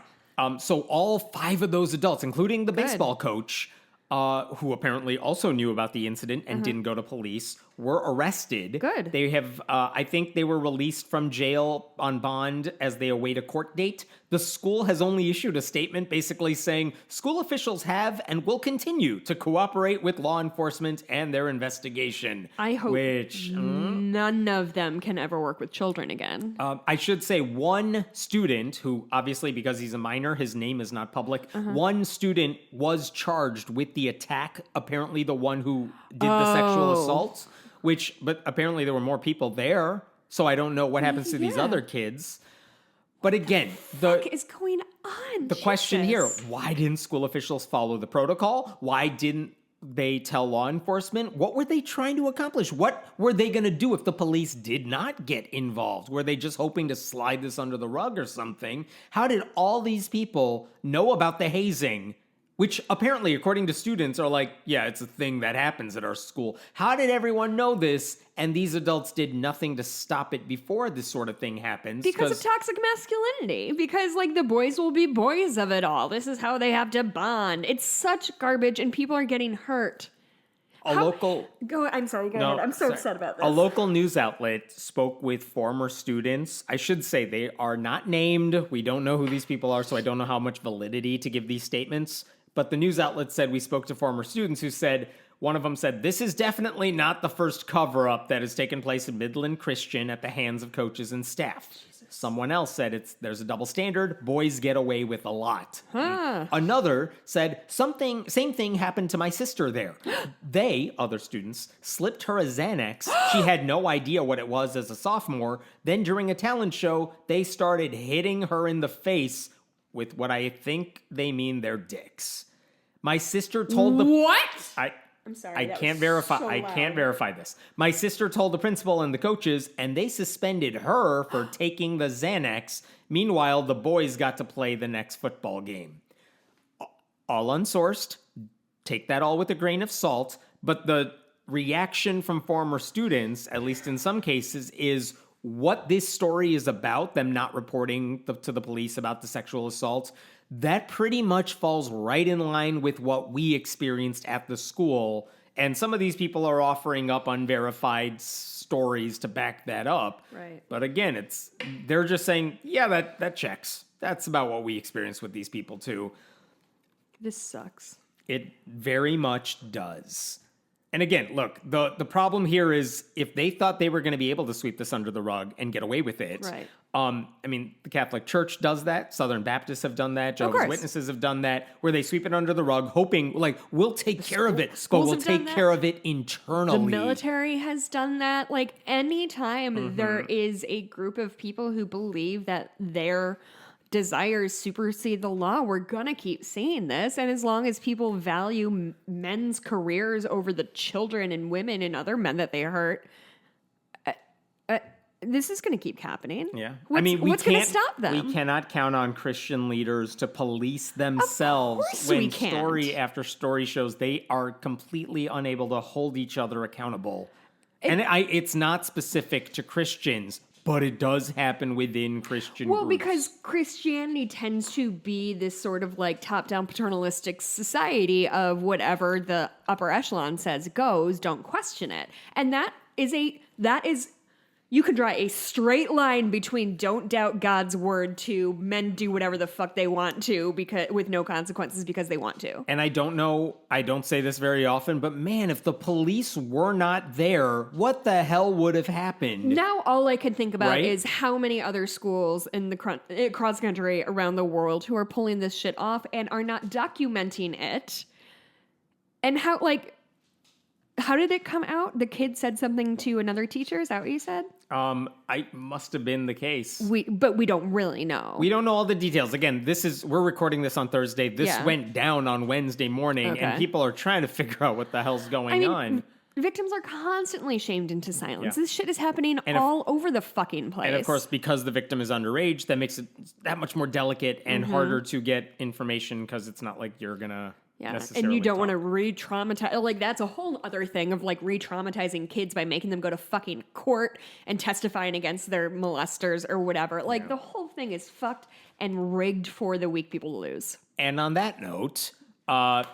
Speaker 1: So all 5 of those adults, including the baseball coach, who apparently also knew about the incident and didn't go to police, were arrested.
Speaker 2: Good.
Speaker 1: They have, I think they were released from jail on bond as they await a court date. The school has only issued a statement basically saying school officials have and will continue to cooperate with law enforcement and their investigation.
Speaker 2: I hope
Speaker 1: which,
Speaker 2: none of them can ever work with children again.
Speaker 1: I should say one student who, obviously because he's a minor, his name is not public. One student was charged with the attack, apparently the one who did the sexual assault, but apparently there were more people there. So I don't know what happens to these other kids. But again,
Speaker 2: What is going on?
Speaker 1: The question here, why didn't school officials follow the protocol? Why didn't they tell law enforcement? What were they trying to accomplish? What were they going to do if the police did not get involved? Were they just hoping to slide this under the rug or something? How did all these people know about the hazing, which apparently, according to students, are like, yeah, it's a thing that happens at our school. How did everyone know this? And these adults did nothing to stop it before this sort of thing happens.
Speaker 2: Because of toxic masculinity. Because, like, the boys will be boys of it all. This is how they have to bond. It's such garbage, and people are getting hurt.
Speaker 1: I'm sorry,
Speaker 2: go ahead. I'm so upset about this.
Speaker 1: A local news outlet spoke with former students. I should say they are not named. We don't know who these people are, so I don't know how much validity to give these statements. But the news outlet said we spoke to former students who said, one of them said, this is definitely not the first cover-up that has taken place in Midland Christian at the hands of coaches and staff. Someone else said there's a double standard. Boys get away with a lot. Another said, same thing happened to my sister there. They, other students, slipped her a Xanax. She had no idea what it was as a sophomore. Then during a talent show, they started hitting her in the face with what I think they mean their dicks. My sister told the...
Speaker 2: What?
Speaker 1: I'm sorry. I can't verify this. My sister told the principal and the coaches, and they suspended her for taking the Xanax. Meanwhile, the boys got to play the next football game. All unsourced. Take that all with a grain of salt. But the reaction from former students, at least in some cases, is what this story is about, them not reporting to the police about the sexual assault. That pretty much falls right in line with what we experienced at the school. And some of these people are offering up unverified stories to back that up.
Speaker 2: Right.
Speaker 1: But again, they're just saying, yeah, that checks. that's about what we experience with these people too.
Speaker 2: This sucks.
Speaker 1: It very much does. And again, look, the problem here is if they thought they were going to be able to sweep this under the rug and get away with it.
Speaker 2: Right.
Speaker 1: I mean, the Catholic Church does that. Southern Baptists have done that. Jehovah's Witnesses have done that, where they sweep it under the rug, hoping, like, we'll take care of it, but we'll take care of it internally.
Speaker 2: The military has done that. Like, anytime there is a group of people who believe that their desires supersede the law, we're gonna keep saying this. And as long as people value men's careers over the children and women and other men that they hurt, this is going to keep happening.
Speaker 1: Yeah.
Speaker 2: What's going to stop them?
Speaker 1: We cannot count on Christian leaders to police themselves when story after story shows they are completely unable to hold each other accountable. It's not specific to Christians, but it does happen within Christian groups.
Speaker 2: Because Christianity tends to be this sort of like top-down paternalistic society of whatever the upper echelon says goes, don't question it. And that is you can draw a straight line between don't doubt God's word to men do whatever the fuck they want to with no consequences because they want to.
Speaker 1: And I don't say this very often, but man, if the police were not there, what the hell would have happened?
Speaker 2: Now all I can think about is how many other schools in the cross country around the world who are pulling this shit off and are not documenting it. And how did it come out? The kid said something to another teacher? Is that what you said?
Speaker 1: I must have been the case.
Speaker 2: But we don't really know.
Speaker 1: We don't know all the details. Again, we're recording this on Thursday. This went down on Wednesday morning, and people are trying to figure out what the hell's going on.
Speaker 2: Victims are constantly shamed into silence. Yeah. This shit is happening all over the fucking place.
Speaker 1: And of course, because the victim is underage, that makes it that much more delicate and harder to get information because it's not like you're gonna...
Speaker 2: Yeah, and you don't want to re-traumatize. Like, that's a whole other thing of, like, re-traumatizing kids by making them go to fucking court and testifying against their molesters or whatever. Like, the whole thing is fucked and rigged for the weak people to lose.
Speaker 1: And on that note, we're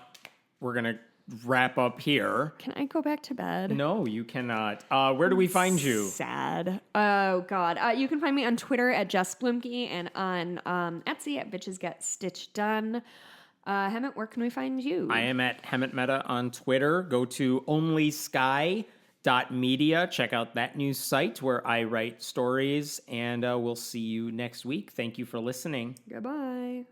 Speaker 1: going to wrap up here.
Speaker 2: Can I go back to bed?
Speaker 1: No, you cannot. Where do we find you?
Speaker 2: Sad. Oh, God. You can find me on Twitter at Jess Blumke and on Etsy at Bitches Get Stitched Done. Hemant, where can we find you?
Speaker 1: I am at Hemant Mehta on Twitter. Go to onlysky.media. Check out that news site where I write stories, and we'll see you next week. Thank you for listening.
Speaker 2: Goodbye.